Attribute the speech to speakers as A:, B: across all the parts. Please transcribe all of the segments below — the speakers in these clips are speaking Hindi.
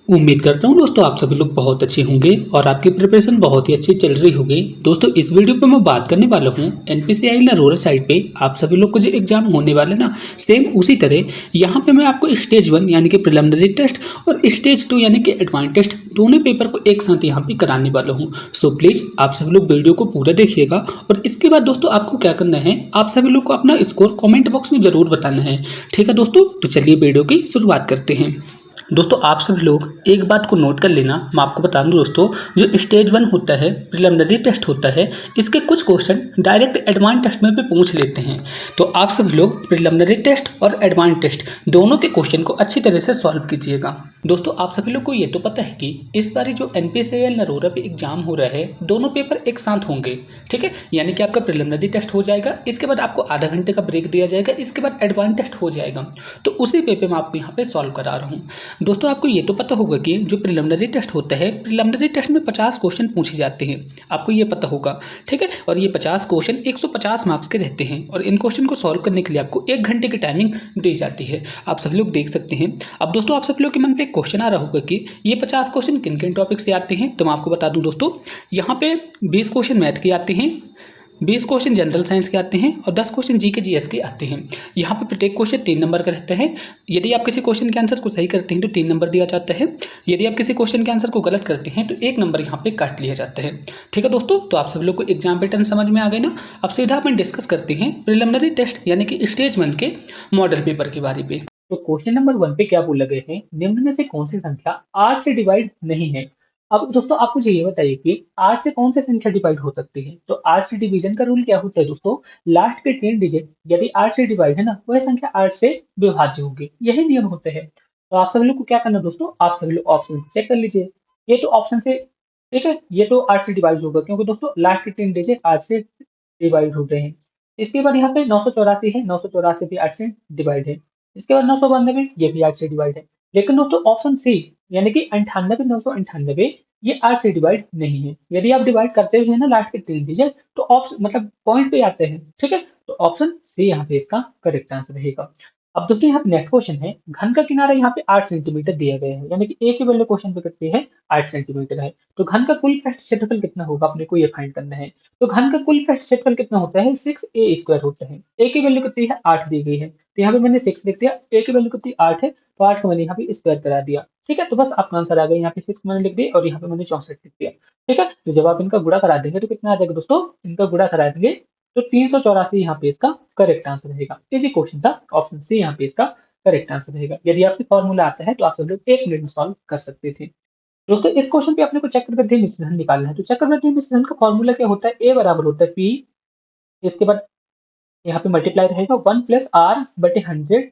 A: उम्मीद करता हूँ दोस्तों आप सभी लोग बहुत अच्छे होंगे और आपकी प्रिपरेशन बहुत ही अच्छी चल रही होगी। दोस्तों इस वीडियो पे मैं बात करने वाला हूँ एनपीसीआई नरोरा साइट पे आप सभी लोग को जो एग्जाम होने वाले ना सेम उसी तरह यहाँ पे मैं आपको स्टेज 1 यानी कि प्रिलिमिनरी टेस्ट और स्टेज 2 यानी कि एडवांस टेस्ट दोनों पेपर को एक साथ यहाँ पे कराने वाला हूँ। सो प्लीज आप सभी लोग वीडियो को पूरा देखिएगा और इसके बाद दोस्तों आपको क्या करना है, आप सभी लोग को अपना स्कोर कॉमेंट बॉक्स में जरूर बताना है। ठीक है दोस्तों, तो चलिए वीडियो की शुरुआत करते हैं। दोस्तों आप सभी लोग एक बात को नोट कर लेना, मैं आपको बता दूं दोस्तों, जो स्टेज 1 होता है प्रिलिमिनरी टेस्ट होता है, इसके कुछ क्वेश्चन डायरेक्ट एडवांस टेस्ट में भी पूछ लेते हैं। तो आप सभी लोग प्रिलिमिनरी टेस्ट और एडवांस टेस्ट दोनों के क्वेश्चन को अच्छी तरह से सॉल्व कीजिएगा। दोस्तों आप सभी लोग को ये तो पता है कि इस बार जो एनपीसीआई नरोरा पे एग्जाम हो रहा है दोनों पेपर एक साथ होंगे। ठीक है, यानी कि आपका प्रिलिमिनरी टेस्ट हो जाएगा, इसके बाद आपको आधा घंटे का ब्रेक दिया जाएगा, इसके बाद एडवांस टेस्ट हो जाएगा। तो उसी पेपर मैं आपको यहाँ पे सॉल्व करा रहा हूँ। दोस्तों आपको ये तो पता होगा कि जो प्रिलिमिनरी टेस्ट होता है, प्रिलिमिनरी टेस्ट में 50 क्वेश्चन पूछे जाते हैं, आपको ये पता होगा। ठीक है, और ये 50 क्वेश्चन 150 मार्क्स के रहते हैं और इन क्वेश्चन को सॉल्व करने के लिए आपको 1 घंटे की टाइमिंग दी जाती है। आप सभी लोग देख सकते हैं। अब दोस्तों आप सभी लोग के मन पे एक क्वेश्चन आ रहा होगा कि ये 50 क्वेश्चन किन किन टॉपिक से आते हैं, तो मैं आपको बता दूं दोस्तों, यहाँ पे 20 क्वेश्चन मैथ के आते हैं, 20 क्वेश्चन जनरल साइंस के आते हैं और 10 क्वेश्चन जीके जीएस के आते हैं। यहाँ पे प्रत्येक क्वेश्चन 3 नंबर का रहता है। यदि आप किसी क्वेश्चन के आंसर को सही करते हैं तो 3 नंबर दिया जाता है, यदि आप किसी क्वेश्चन के आंसर को गलत करते हैं तो 1 नंबर यहाँ पे काट लिया जाता है। ठीक है दोस्तों, तो आप सब लोग को एग्जाम पैटर्न समझ में आ गए ना। अब सीधा अपन डिस्कस करते हैं प्रिलिमिनरी टेस्ट यानी कि स्टेज 1 के मॉडल पेपर के बारे में।
B: तो क्वेश्चन नंबर 1 पे क्या बोला गया है, निम्न में से कौन सी संख्या 8 से डिवाइड नहीं है। अब दोस्तों आप मुझे ये बताइए कि 8 से कौन सी संख्या डिवाइड हो सकती है। तो 8 से डिवीजन का रूल क्या होता है दोस्तों, लास्ट के 3 डिजिट यदि 8 से डिवाइड है ना, वह संख्या 8 से विभाज्य होगी, यही नियम होते हैं। तो आप सभी लोग को क्या करना दोस्तों, आप सभी लोग ऑप्शन चेक कर लीजिए। ये तो ऑप्शन से ठीक है, ये तो 8 से डिवाइड होगा क्योंकि दोस्तों लास्ट के 3 डिजिट 8 से डिवाइड होते हैं। इसके बाद यहाँ पे 984 है, 984 भी 8 से डिवाइड है। इसके बाद 992 ये भी 8 से डिवाइड है। लेकिन दोस्तों ऑप्शन सी यानी कि 98 998 ये 8 से डिवाइड नहीं है। यदि आप डिवाइड करते हुए ना लास्ट के 3 डिजिट तो ऑप्शन मतलब पॉइंट पे आते हैं। ठीक है, तो ऑप्शन सी यहाँ पे इसका करेक्ट आंसर रहेगा। अब दोस्तों यहाँ पे नेक्स्ट क्वेश्चन है, घन का किनारा यहाँ पे 8 सेंटीमीटर दिया गया है, यानी कि ए के वैल्यू क्वेश्चन पे कितनी है, 8 सेंटीमीटर है। तो घन का कुल पृष्ठ क्षेत्रफल कितना होगा, अपने को ये फाइंड करना है। तो घन का कुल पृष्ठ क्षेत्रफल कितना होता है, 6a² होता है। ए की वैल्यू कितनी है, 8 दी गई है, तो यहाँ पे मैंने 6 लिख दिया। ए की वैल्यू कितनी 8 है, तो 8 को मैंने यहाँ पे स्क्वायर करा दिया। ठीक है, तो बस आपका आंसर आ गया। यहाँ पे 6 मैंने लिख दिया और यहाँ पे मैंने 64 लिख दिया। ठीक है, तो जब आप इनका गुणा करा देंगे तो कितना आ जाएगा दोस्तों, इनका गुणा करा देंगे तो 384 यहाँ पे इसका करेक्ट आंसर रहेगा। इसी क्वेश्चन था, ऑप्शन सी यहाँ पे इसका करेक्ट आंसर रहेगा। यदि आपसे फॉर्मूला आता है तो आप सब लोग 1 मिनट में सॉल्व कर सकते थे। दोस्तों इस क्वेश्चन पे अपने को चक्रवृद्धि मिश्रण निकालना है। तो चक्रवृद्धि मिश्रण का फॉर्मूला क्या होता है, ए बराबर होता है पी, इसके बाद यहाँ पे मल्टीप्लाई रहेगा 1 प्लस आर बटे 100,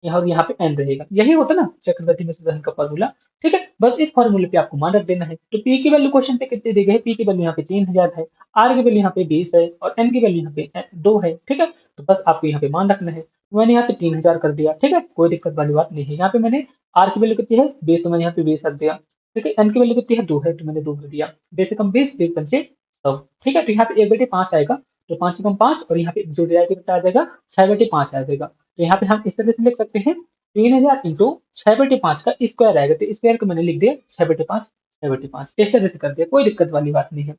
B: यहाँ और यहाँ पे एन रहेगा। यही होता है ना चक्रवृद्धि मिश्रण का फॉर्मूला। ठीक है, बस इस फॉर्मूले पे आपको मान रख देना है। तो पी की वैल्यू क्वेश्चन पे कितनी दी गई है, पी की वैल्यू यहाँ पे 3000 है, आर की वैल्यू यहाँ पे 20 है और एन की वैल्यू यहाँ पे 2 है। ठीक है, तो बस आपको यहाँ पे मान रखना है। तो मैंने यहाँ पे 3000 कर दिया। ठीक है, कोई दिक्कत वाली बात नहीं है। यहाँ पे मैंने आर की वैल्यू कितनी है 20, तो मैंने यहाँ पे 20 रख दिया। ठीक है, एन की वैल्यू कितनी है 2 है, तो मैंने 2 कर दिया। 20 से कम 20, 20 पंचे 100। ठीक है, तो यहाँ पे 1/5 आएगा, तो 5 से कम 5 और यहाँ पे जो जाएगा कितना आ जाएगा, 6/5 आ जाएगा। तो यहाँ पे हम इस तरह से लिख सकते हैं 3000 इंटू 6/5 का स्क्वायर आएगा, तो स्क्वायर को मैंने लिख दिया 6/5, 6/5 इस तरह से कर दिया, कोई दिक्कत वाली बात नहीं है।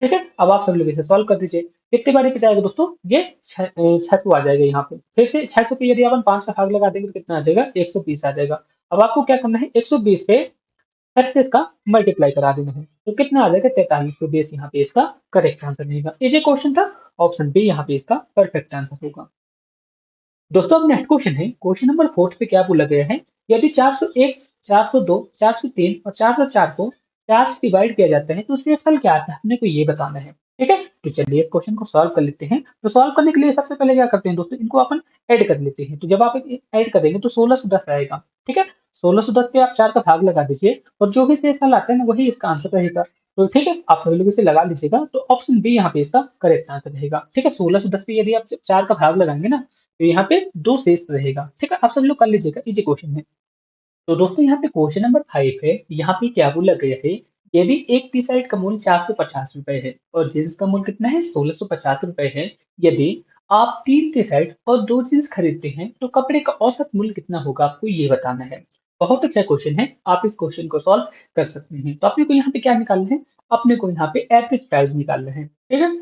B: ठीक है, अब आप सब लोग इसे सॉल्व कर दीजिए। कितने बारी पे जाएगा दोस्तों, ये 600 आ जाएगा। यहाँ पे फिर से 600 पे यदि अपन 5 का भाग लगा देंगे तो कितना आ जाएगा, 120 आ जाएगा। अब आपको क्या करना है, 120 पे 36 का मल्टीप्लाई करा देना है, तो कितना आ जाएगा 4320। यहाँ पे इसका करेक्ट आंसर रहेगा। ये क्वेश्चन था, ऑप्शन बी यहाँ पे इसका परफेक्ट आंसर होगा। दोस्तों अब नेक्स्ट क्वेश्चन है, क्वेश्चन नंबर 4 पे क्या बोला गया है, यदि 401, 402, 403 और 404 को 4 से डिवाइड किया जाता है तो शेषफल क्या आता है, अपने को ये बताना है। ठीक है, तो चलिए इस क्वेश्चन को सॉल्व कर लेते हैं। तो सॉल्व करने के लिए सबसे पहले क्या करते हैं दोस्तों, इनको अपन ऐड कर लेते हैं। तो जब आप ऐड करेंगे तो 1610 आएगा। ठीक है, 1610 पे आप 4 का भाग लगा दीजिए और जो भी शेषफल आता है ना वही इसका आंसर रहेगा। तो ठीक है, आप सभी लोग इसे लगा लीजिएगा, तो ऑप्शन बी यहाँ पे इसका करेक्ट आंसर रहेगा। ठीक है, 1610 पे यदि आप 4 का भाग लगाएंगे ना तो यहाँ पे 2 शेष रहेगा। ठीक है, आप सब लोग कर लीजिएगा, इजी क्वेश्चन है। तो दोस्तों यहाँ पे क्वेश्चन नंबर 5 है, यहाँ पे क्या बोला गया है, यदि एक टी शर्ट का मूल्य 450 रुपए है और जींस का मूल्य कितना है 1650 रुपए है, यदि आप 3 टी शर्ट और 2 जींस खरीदते हैं तो कपड़े का औसत मूल्य कितना होगा, आपको ये बताना है। बहुत अच्छा क्वेश्चन है, आप इस क्वेश्चन को सॉल्व कर सकते हैं। तो अपने को यहाँ पे क्या निकालना है? अपने को यहाँ पे एवरेज प्राइस निकालना है, ठीक है?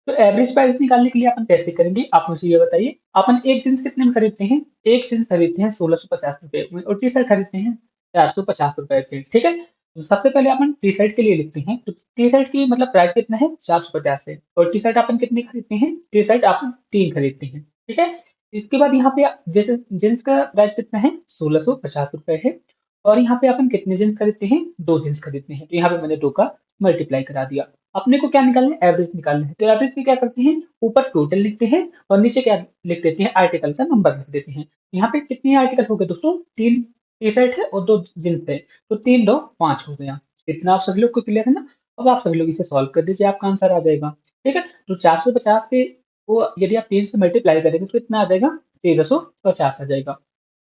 B: तो एवरेज प्राइस निकालने के लिए अपन कैसे करेंगे? आप मुझे ये बताइए। अपन एक जीन्स कितने में खरीदते हैं? एक जीन्स खरीदते हैं 1650 रुपए में और टी शर्ट खरीदते हैं 450 रुपए के, ठीक है? तो सबसे पहले अपन टी शर्ट के लिए लिखते हैं, तो टी शर्ट की मतलब प्राइस कितना है? 450 है और टी शर्ट अपन कितनी खरीदते हैं? टी शर्ट अपन 3 खरीदते हैं, ठीक है? इसके बाद यहाँ पे जैसे जीन्स का प्राइस कितना है? 1650 रुपए है और यहाँ पे अपन कितने जीन्स खरीदते हैं? 2 जीन्स खरीदते हैं। तो यहाँ पे मैंने 2 का मल्टीप्लाई करा दिया। अपने को क्या निकालना है? एवरेज निकालना है। तो एवरेज में क्या करते हैं? ऊपर टोटल लिखते हैं और नीचे क्या लिख देते हैं? आर्टिकल का नंबर लिख देते हैं। यहाँ पे कितने आर्टिकल हो गए दोस्तों? 3 टी शर्ट है और 2 जीन्स है, तो 3 2 5 हो गया। इतना आप सभी लोग को क्लियर है ना? अब आप सभी लोग इसे सॉल्व कर दीजिए, आपका आंसर आ जाएगा, ठीक है? तो 450 पे वो यदि आप 3 से मल्टीप्लाई करेंगे तो कितना आ जाएगा? 1350 आ जाएगा,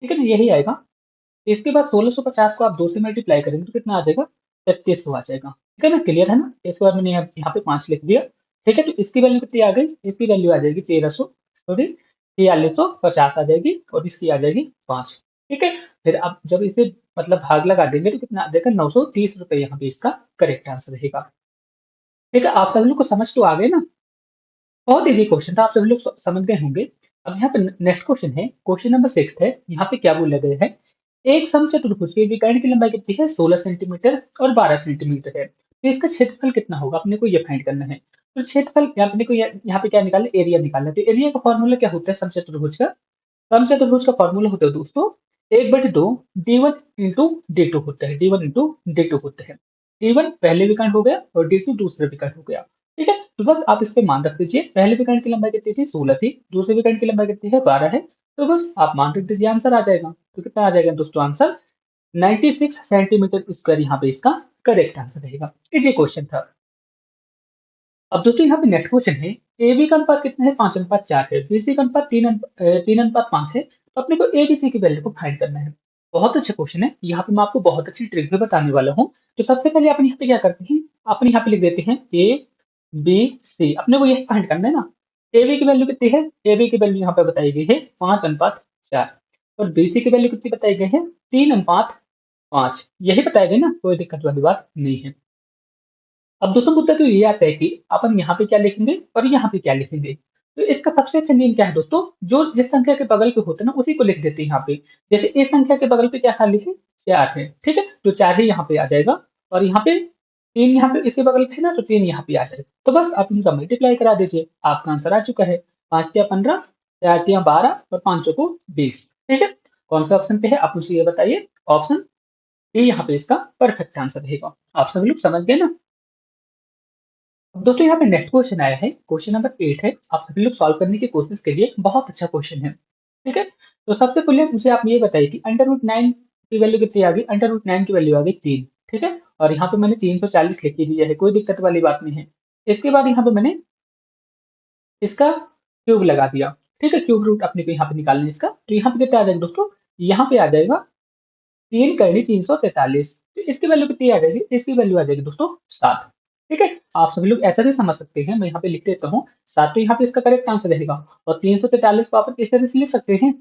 B: ठीक है ना? यही आएगा। इसके बाद 1650 को आप 2 से मल्टीप्लाई करेंगे तो कितना आ जाएगा? 3300 आ जाएगा, ठीक है ना? क्लियर है ना? इसके बाद मैंने यहाँ पे 5 लिख दिया, ठीक है? तो इसकी वैल्यू कितनी आ गई? इसकी वैल्यू आ जाएगी 1300 सॉरी 4350 आ जाएगी और इसकी आ जाएगी 5, ठीक है? फिर अब जब इसे मतलब भाग लगा देंगे तो कितना आ जाएगा? 930 रुपए यहाँ पे इसका करेक्ट आंसर रहेगा, ठीक है? आप सभी लोग को समझ तो आ गए ना? बहुत ईज़ी क्वेश्चन था, आप सभी लोग समझ गए होंगे। अब यहाँ पे नेक्स्ट क्वेश्चन है, क्वेश्चन नंबर 6 है। यहाँ पे क्या बोला गया है? एक समचतुर्भुज के विकर्ण की लंबाई कितनी है? 16 सेंटीमीटर और 12 सेंटीमीटर है। तो इसका क्षेत्रफल कितना होगा? अपने को ये फाइंड करना है। तो क्षेत्रफल अपने को यहाँ पे क्या निकालना है? एरिया निकालना है। तो एरिया का फॉर्मूला क्या होता है समचतुर्भुज का? समचतुर्भुज का फॉर्मूला होता है दोस्तों 1/2 d1 इंटू d2 होता है, d1 इंटू d2 होता है। d1 पहले विकर्ण हो गया और d2 दूसरे विकर्ण हो गया, ठीक है? तो बस आप इस पे मान रख दीजिए, पहले विकर्ण की लंबाई कितनी थी? 16 थी, दूसरे विकर्ण की लंबाई कितनी है? 12 है। तो बस आप मान रख दीजिए, आंसर आ जाएगा। तो कितना आ जाएगा दोस्तों आंसर? 96 सेंटीमीटर स्क्वायर यहाँ पे इसका करेक्ट आंसर रहेगा। इजी क्वेश्चन था। अब दोस्तों यहाँ पे नेक्स्ट क्वेश्चन है, एबी का अनुपात कितना है? 5:4 है, बीसी का अनुपात 3:5 है, तो अपने को एबीसी की वैल्यू को फाइंड करना है। बहुत अच्छा क्वेश्चन है, यहाँ पे मैं आपको बहुत अच्छी ट्रिक भी बताने वाला हूँ। तो सबसे पहले अपन यहाँ पे क्या करते हैं? अपन यहाँ पे लिख देते हैं ए बी सी, अपने को यही फाइंड करना है ना। ए बी की वैल्यू कितनी है? ए बी की वैल्यू यहाँ पे बताई गई है 5:4 और बी सी की वैल्यू कितनी बताई गई है? 3:5, यही बताई गई ना, कोई दिक्कत वाली बात नहीं है। अब दोस्तों मुद्दा तो ये आता है कि अपन यहाँ पे क्या लिखेंगे और यहाँ पे क्या लिखेंगे। तो इसका सबसे अच्छा नियम क्या है दोस्तों? जो जिस संख्या के बगल पे होता है ना उसी को लिख देते हैं यहाँ पे। जैसे इस संख्या के बगल पे क्या खाली है? 4 है, ठीक है? तो 4 ही यहाँ पे आ जाएगा और यहाँ पे 3 यहाँ पे इसके बगल पे है ना, तो 3 यहाँ पे आ जाएगा। तो बस आप इनका मल्टीप्लाई करा दीजिए, आपका आंसर आ चुका है। 5 तिया 15, 4 तिया 12 और 5 चौको 20, ठीक है? कौन सा ऑप्शन पे है आप मुझे ये बताइए? ऑप्शन ए यहाँ पे इसका परफेक्ट आंसर रहेगा। आप सभी लोग समझ गए ना? अब दोस्तों यहाँ पे नेक्स्ट क्वेश्चन आया है, क्वेश्चन नंबर 8 है। आप सभी लोग सॉल्व करने की कोशिश करिए, बहुत अच्छा क्वेश्चन है, ठीक है? तो सबसे पहले मुझे आप ये बताइए कि √9 की वैल्यू कितनी आ गई? √9 की वैल्यू आ गई 3, ठीक है? और यहाँ पे मैंने 340 लिख ही दिया है, कोई दिक्कत वाली बात नहीं है। इसके बाद यहाँ पे मैंने इसका क्यूब लगा दिया, ठीक है? क्यूब रूट अपने को यहाँ पे निकालना है इसका। तो यहाँ पे कितना आ जाएगा दोस्तों? यहाँ पे आ जाएगा 3 करनी 343, तो इसकी वैल्यू कितनी आ जाएगी? इसकी वैल्यू आ जाएगी दोस्तों 7, ठीक है? आप सभी लोग ऐसा भी समझ सकते हैं, मैं यहाँ पे लिख देता हूँ 7, तो यहाँ पे इसका करेक्ट आंसर रहेगा। और 343 को आप इस तरह से लिख सकते हैं,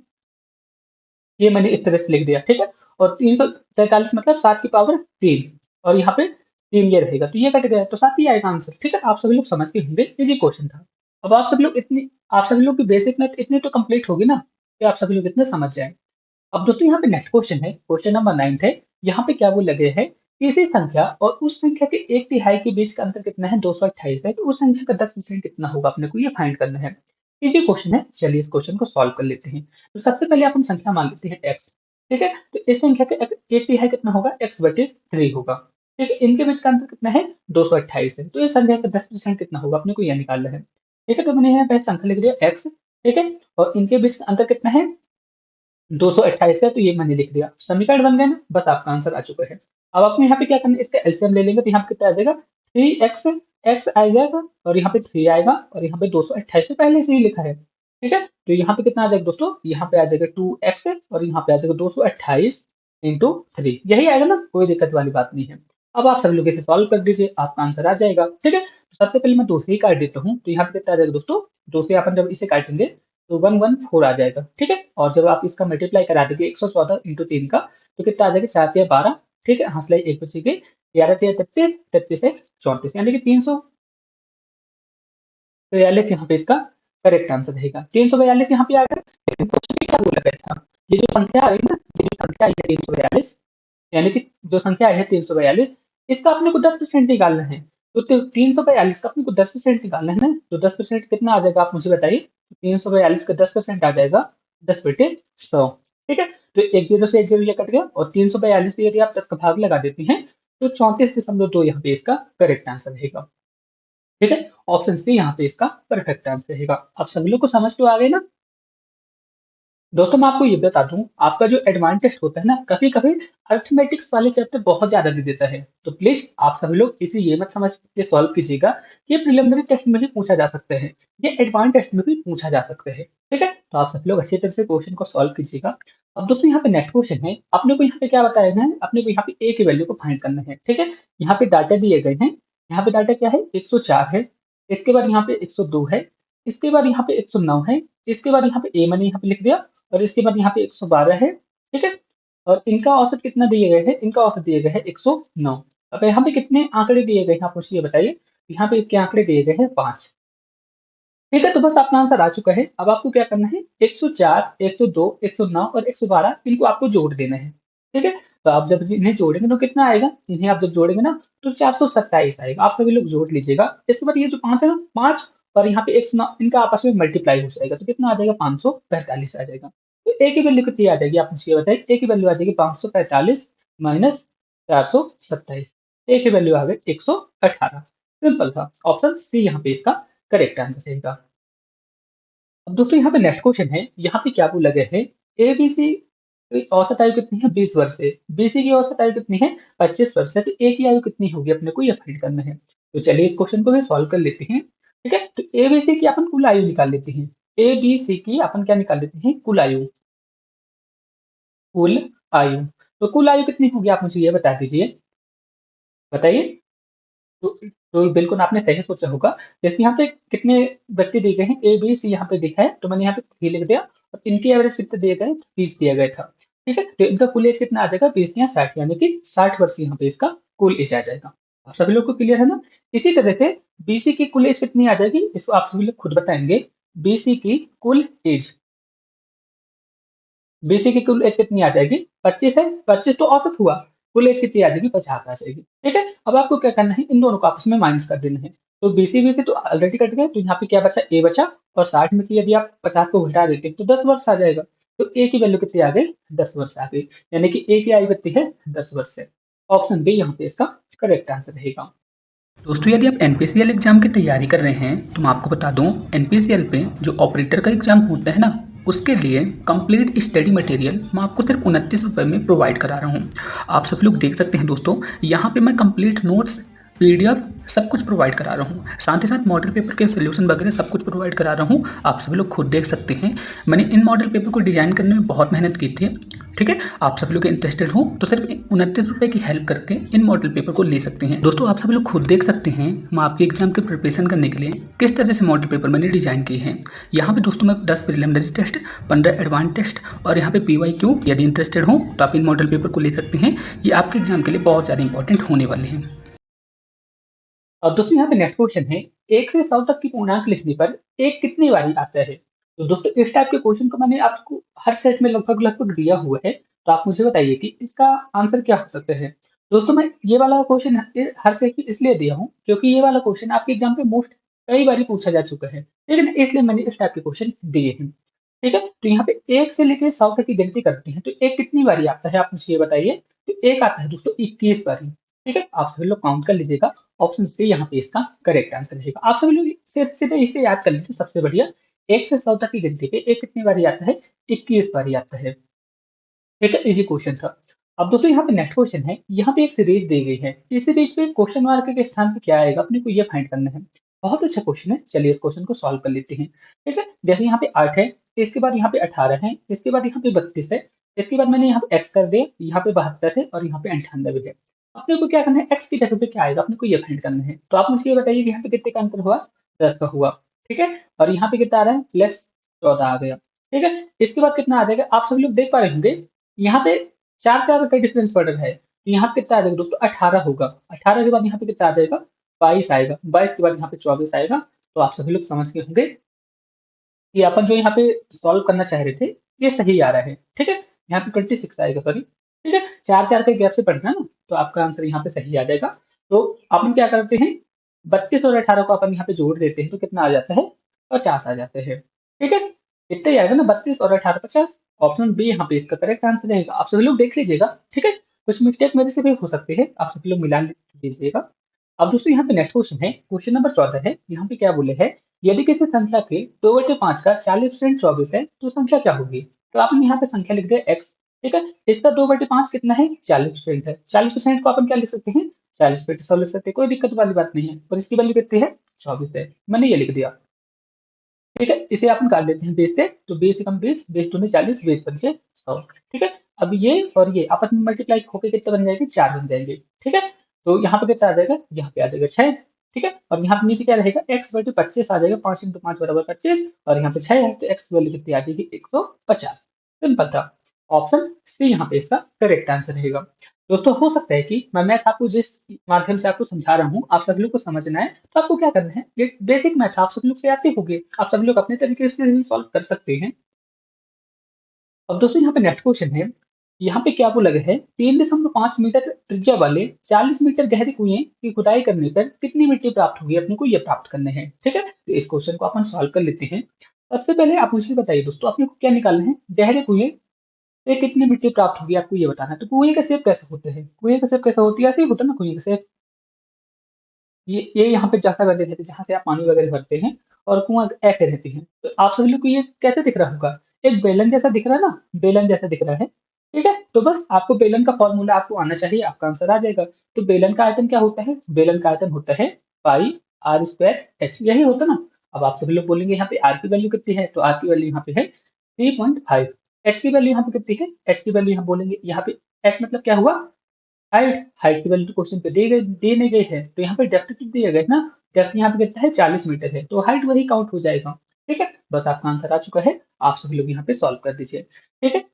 B: ये मैंने इस तरह से लिख दिया, ठीक है? और 343 मतलब 7 की पावर 3 और यहाँ पे 3 ये रहेगा, तो ये कट गया, तो 7 ही आएगा आंसर, ठीक है? आप सभी लोग समझ गए होंगे, इजी क्वेश्चन था। अब आप सभी लोग की बेसिक मैथ इतनी तो कंप्लीट होगी ना कि आप सभी लोग इतने समझ जाए। अब दोस्तों यहाँ पे नेक्स्ट क्वेश्चन है, क्वेश्चन नंबर 9 है। यहाँ पे क्या बोला गया है? किसी संख्या और उस संख्या के 1/3 के बीच का अंतर कितना है? 228 है, तो उस संख्या का 10% कितना होगा? अपने को ये फाइंड करना है। इजी क्वेश्चन है, चलिए इस क्वेश्चन को सॉल्व कर लेते हैं। तो सबसे पहले अपन संख्या मान लेते हैं x, ठीक है? तो इस संख्या का 1/3 कितना होगा? x/3 होगा, ठीक है? इनके बीच का अंतर कितना है? 228 है, तो इस संख्या का 10% कितना होगा? अपने को यह निकालना है, ठीक है? तो मैंने यहाँ पे संख्या लिख दिया x, ठीक है? और इनके बीच का अंतर कितना है? 228 का, तो ये मैंने लिख दिया। समीकरण बन गया ना, बस आपका आंसर आ चुका है। अब आपको यहाँ पे क्या करना है? इसका एलसीएम ले लेंगे तो यहाँ पे कितना आ जाएगा? 3x, x आ जाएगा और यहाँ पे 3 आएगा और यहाँ पे 228 तो पहले से ही लिखा है, ठीक है? तो यहाँ पे कितना आ जाएगा दोस्तों? यहाँ पे आ जाएगा 2x और यहाँ पे आ जाएगा 228 इंटू 3, यही आएगा ना, कोई दिक्कत वाली बात नहीं है। अब आप सभी लोग इसे सॉल्व कर दीजिए, आपका आंसर आ जाएगा, ठीक है? तो सबसे पहले मैं 2 से ही काट देता हूँ, तो यहाँ पे कितना आ जाएगा दोस्तों? 2 से अपन जब इसे काटेंगे तो 114 आ जाएगा, ठीक है। और जब आप इसका मल्टीप्लाई करा देंगे 114 इंटू 3 का, तो कितना आ जाएगा, 4 तिया 12, ठीक है, हंसलाई एक बचेगी, 11 तिया 33, 33 है 34, यानी कि 342 यहाँ पे इसका करेक्ट आंसर रहेगा। 342 यहाँ पे आ गया। लेकिन क्वेश्चन में क्या बोला गया था, ये जो संख्या आ रही है ना, ये जो संख्या आई है 342, यानी कि जो संख्या आई है 342, इसका अपने को 10% निकालना है। तो 342 का अपने को 10% निकालना है ना, तो 10% कितना आ जाएगा आप मुझे बताइए। 342 का 10% आ जाएगा 10/100, ठीक है। तो एक जीरो से एक जीरो ये कट गया, और 342 पे यदि आप 10 का भाग लगा देते हैं, तो 34.2 यहाँ पे इसका करेक्ट आंसर रहेगा, ठीक है। ऑप्शन सी यहाँ पे इसका परफेक्ट आंसर रहेगा। अब सभी लोग को समझ तो आ गई ना। दोस्तों मैं आपको ये बता दूं, आपका जो एडवांस टेस्ट होता है ना, कभी कभी अर्थमेटिक्स वाले चैप्टर बहुत ज्यादा दे देता है, तो प्लीज आप सभी लोग इसे ये मत समझ के सॉल्व कीजिएगा कि ये प्रिलिमिनरी टेस्ट में भी पूछा जा सकते हैं, ये एडवांस टेस्ट में भी पूछा जा सकते हैं, ठीक है। तो आप सभी लोग अच्छी तरह से क्वेश्चन को सॉल्व कीजिएगा। अब दोस्तों यहाँ पे नेक्स्ट क्वेश्चन है, अपने को यहाँ पे क्या बताया गया है, अपने को यहाँ पे ए की वैल्यू को फाइंड करना है, ठीक है। यहाँ पे डाटा दिए गए हैं, यहाँ पे डाटा क्या है, 104 है, इसके बाद यहाँ पे 102 है, इसके बाद यहाँ पे 109 है, इसके बाद यहाँ पे ए मैंने यहाँ पे लिख दिया, और इसके बाद यहाँ पे 112 है, ठीक है। और इनका औसत कितना दिए गए हैं, इनका औसत दिए गए हैं 109। अब यहाँ पे कितने आंकड़े दिए गए हैं आप मुझे ये बताइए। यहाँ पे इसके आंकड़े दिए गए हैं 5, ठीक है। तो बस अपना आंसर आ चुका है। अब आपको क्या करना है, 104, 102, 109 और 112 इनको आपको जोड़ देना है, ठीक है। तो आप जब इन्हें जोड़ेंगे तो कितना आएगा, इन्हें आप जब जोड़ेंगे ना, तो 427 आएगा। आप सभी लोग जोड़ लीजिएगा। इसके बाद ये जो 5 है ना, 5 और यहाँ पे 109, इनका आपस में मल्टीप्लाई हो जाएगा, तो कितना आ जाएगा, 545 आ जाएगा। तो ए की वैल्यू कितनी आ जाएगी आप मुझे ये बताइए। ए की वैल्यू आ जाएगी 545 माइनस 427, ए की वैल्यू आ गई 118। सिंपल था, ऑप्शन सी यहाँ पे इसका करेक्ट आंसर रहेगा। अब दोस्तों यहाँ पे नेक्स्ट क्वेश्चन है, यहाँ पे क्या बोला गया है, एबीसी की औसत आयु कितनी है, 20 वर्ष है, बीसी की औसत आयु कितनी है, 25 वर्ष है, तो ए की आयु कितनी होगी अपने को ये फाइंड करना है। तो चलिए इस क्वेश्चन को भी सॉल्व कर लेते हैं, ठीक है। तो एबीसी की अपन कुल आयु निकाल लेते हैं, एबीसी की अपन क्या निकाल लेते हैं, कुल आयु, कुल आयु। तो कुल आयु कितनी होगी आप मुझे ये बता दीजिए, बताइए। तो बिल्कुल आपने सही सोचा होगा। जैसे यहाँ पे कितने व्यक्ति दिए गए हैं, ए बी सी यहाँ पे दिखा है, तो मैंने यहाँ पे 3 लिख दिया, और इनकी एवरेज कितने दिए गए, 20 दिया गया था, ठीक है। तो इनका कुल एज कितना आ जाएगा, 20 या 60, यानी कि 60 वर्ष यहाँ पे इसका कुल एज आ जाएगा। आप सभी लोग को क्लियर है ना। इसी तरह से बीसी की कुल एज कितनी आ जाएगी, इसको आप सभी लोग खुद बताएंगे। बीसी की कुल एज, बीसी की कुल एज कितनी आ जाएगी, 25 है, 25 तो औसत हुआ, कुल एज कितनी आ जाएगी, 50 आ जाएगी, ठीक है। अब आपको क्या करना है, इन दोनों को आपस में माइनस कर देना है। तो बीसी बीसी तो ऑलरेडी कट गए, तो यहाँ पे क्या बचा, ए बचा, और 60 में से यदि आप 50 को घटा देते हैं तो 10 वर्ष आ जाएगा। तो ए की वैल्यू कितनी आ गई, 10 वर्ष आ गई, यानी कि ए की आयु कितनी है, 10 वर्ष है। ऑप्शन बी यहाँ पे इसका करेक्ट आंसर रहेगा।
A: दोस्तों यदि आप एनपीसीएल एग्जाम की तैयारी कर रहे हैं तो मैं आपको बता दूं, एनपीसीएल पे जो ऑपरेटर का एग्जाम होता है ना, उसके लिए कंप्लीट स्टडी मटेरियल मैं आपको सिर्फ 29 रुपये में प्रोवाइड करा रहा हूं। आप सब लोग देख सकते हैं दोस्तों, यहाँ पे मैं कंप्लीट नोट्स, पीडीएफ सब कुछ प्रोवाइड करा रहा हूँ, साथ ही साथ मॉडल पेपर के सोल्यूशन वगैरह सब कुछ प्रोवाइड करा रहा हूँ। आप सभी लोग खुद देख सकते हैं, मैंने इन मॉडल पेपर को डिजाइन करने में बहुत मेहनत की थी, ठीक है। आप सभी लोग इंटरेस्टेड हो तो सिर्फ 29 रुपये की हेल्प करके इन मॉडल पेपर को ले सकते हैं। दोस्तों आप सभी लोग खुद देख सकते हैं मैं आपके एग्जाम की प्रिपरेशन करने के लिए किस तरह से मॉडल पेपर मैंने डिजाइन किए हैं। यहाँ पे दोस्तों मैं 10 प्रिलिमिनरी टेस्ट, 15 एडवांस टेस्ट और यहाँ पे PYQ, यदि इंटरेस्टेड हो तो आप इन मॉडल पेपर को ले सकते हैं। ये आपके एग्जाम के लिए बहुत ज़्यादा इंपॉर्टेंट होने वाले हैं।
B: और दोस्तों यहाँ पे नेक्स्ट क्वेश्चन है, 1 से 100 तक की पूर्णांक लिखने पर एक कितनी बारी आता है। तो दोस्तों इस टाइप के क्वेश्चन को मैंने आपको हर सेट में लगभग लगभग दिया हुआ है, तो आप मुझे बताइए कि इसका आंसर क्या हो सकता है। दोस्तों मैं ये वाला क्वेश्चन हर सेट में इसलिए दिया हूँ क्योंकि ये वाला क्वेश्चन आपके एग्जाम पे मोस्ट कई बार पूछा जा चुका है, ठीक है ना, इसलिए मैंने इस टाइप के क्वेश्चन दिए हैं, ठीक है। तो यहाँ पे 1 से लेकर 100 तक की गिनती करते हैं, तो एक कितनी बारी आता है आप मुझे ये बताइए। तो एक आता है दोस्तों 21 बारी, ठीक है। आप सभी लोग काउंट कर लीजिएगा, ऑप्शन सी यहाँ पे इसका करेक्ट आंसर रहेगा। आप सभी लोग सीधे इसे याद कर लीजिए, सबसे बढ़िया। 1 से 100 तक की गिनती पे एक कितनी बारी आता है, 21 बारी आता है, ठीक है। इजी क्वेश्चन था। अब दोस्तों यहाँ पे नेक्स्ट क्वेश्चन है, यहाँ पे एक सीरीज दी गई है, इस सीरीज पे क्वेश्चन मार्क के स्थान पे क्या आएगा अपने को ये फाइंड करना है। बहुत अच्छा क्वेश्चन है, चलिए इस क्वेश्चन को सॉल्व कर लेते हैं, ठीक है। जैसे यहाँ पे 8 है, इसके बाद यहाँ पे 18 है, इसके बाद यहाँ पे 32 है, इसके बाद मैंने यहाँ पे एक्स कर दिया, यहाँ पे 72 है और यहाँ पे 98 है। अपने को क्या करना है, एक्स की जगह पे क्या आएगा अपने को ये फाइंड करना है। तो आप मुझे ये बताइए कि यहाँ पे कितने का अंतर हुआ, 10 का हुआ, ठीक है। और यहाँ पे कितना आ रहा है, प्लस 14 आ गया। ठीक है? इसके बाद कितना आ जाएगा? आप सभी लोग देख पा रहे होंगे, यहाँ पे 4-4 का डिफरेंस पड़ रहा है। तो यहाँ पे कितना आ जाएगा दोस्तों? 18 होगा। 18 के बाद यहाँ पे कितना आ जाएगा? 22 आएगा। 22 के बाद यहाँ पे 24 आएगा। तो आप सभी लोग समझ गए होंगे कि अपन जो यहाँ पे सॉल्व करना चाह रहे थे, ये सही आ रहा है। ठीक है? यहाँ पे 26 आएगा, सॉरी। ठीक है? 4-4 के गैप से पढ़ना ना, तो आपका आंसर यहाँ पे सही आ जाएगा। तो अपन क्या करते हैं, 32 और 18 को अपन यहाँ पे जोड़ देते हैं, तो कितना आ जाता है? 50 आ जाते हैं। ठीक है? इतना ही आएगा ना, 32 और 18 50। ऑप्शन बी यहाँ पे इसका करेक्ट आंसर रहेगा। आप सभी लोग देख लीजिएगा। ठीक है? कुछ मिस्टेक मेरे से भी हो सकती है, आप सभी लोग मिलान लीजिएगा। अब दोस्तों यहाँ पे नेक्स्ट क्वेश्चन है, क्वेश्चन नंबर 14 है। यहाँ पे क्या बोले है, यदि किसी संख्या के 2/5 का 40% 24 है, तो संख्या क्या होगी? तो आपने यहाँ पे संख्या लिख दिया x। ठीक है? इसका 2/5 कितना है? 40% है। 40% को अपन क्या लिख सकते हैं? 40/100 लिख सकते हैं, कोई दिक्कत वाली बात नहीं है। और इसकी वैल्यू कितनी है? 24 है। मैंने ये लिख दिया। ठीक है? इसे आप निकाल लेते हैं 20 से, तो 20 एकम 20, 20 दूनी 40, 20 पंचे 100। ठीक है? अब ये और ये आपस में मल्टीप्लाई होके कितने बन जाएंगे? 4 बन जाएंगे। ठीक है? तो यहाँ पे कितना आ जाएगा? यहाँ पे आ जाएगा 6। ठीक है? और यहाँ पे नीचे क्या रहेगा? x बटे 25 आ जाएगा। 5 × 5 बराबर 25, और यहाँ पे 6 है, तो x की वैल्यू कितनी आ जाएगी? 150। सिंपल था। ऑप्शन सी यहाँ पे इसका करेक्ट आंसर रहेगा। दोस्तों हो सकता है कि मैं मैथ आपको जिस माध्यम से आपको समझा रहा हूँ, आप सभी लोग को समझना है, तो आपको क्या करना है, ये बेसिक मैथ आप सभी लोग से आते होंगे, आप सभी लोग अपने तरीके से भी सॉल्व कर सकते हैं। अब दोस्तों यहाँ पे नेक्स्ट क्वेश्चन है, यहाँ पे क्या बोला गया है, 3.5 मीटर त्रिज्या वाले 40 मीटर गहरे कुएं की खुदाई करने पर कितनी मिट्टी प्राप्त होगी? अपने को ये प्राप्त करने हैं। ठीक है? तो इस क्वेश्चन को अपन सॉल्व कर लेते हैं। सबसे पहले आप मुझे बताइए दोस्तों, अपने को क्या निकालना है? गहरे कुएं से कितनी मिट्टी प्राप्त होगी, आपको ये बताना है। तो कुएं का शेप कैसे होते हैं? कुएं का शेप कैसे होती है? ऐसे ही होता है ना कुएं का शेप। ये यहाँ पे जगह वगैरह रहती है जहाँ से आप पानी वगैरह भरते हैं, और कुआं ऐसे रहती है। तो आप सभी लोग को ये कैसे दिख रहा होगा? एक बेलन जैसा दिख रहा है ना, बेलन जैसा दिख रहा है। ठीक है? तो बस आपको बेलन का फॉर्मूला आपको आना चाहिए, आपका आंसर आ जाएगा। तो बेलन का आयतन क्या होता है? बेलन का आयतन होता है पाई आर स्क्वायर एच, यही होता ना। अब आप सभी लोग बोलेंगे यहाँ पे आर की वैल्यू कितनी है? तो आर की वैल्यू यहाँ पे है 3.5। एच की वैल्यू यहाँ पे कितनी है? एच की वैल्यू यहाँ बोलेंगे, यहाँ पे एच मतलब क्या हुआ? हाइट। हाइट की वैल्यू तो क्वेश्चन पे दी नहीं गई है, तो यहाँ पे डेप्थ कितनी दिया गया है ना, डेप्थ यहाँ पे कितना है? 40 मीटर है, तो हाइट वही काउंट हो जाएगा। ठीक है? बस आपका आंसर आ चुका है, आप सभी लोग यहाँ पे सॉल्व कर दीजिए। ठीक है?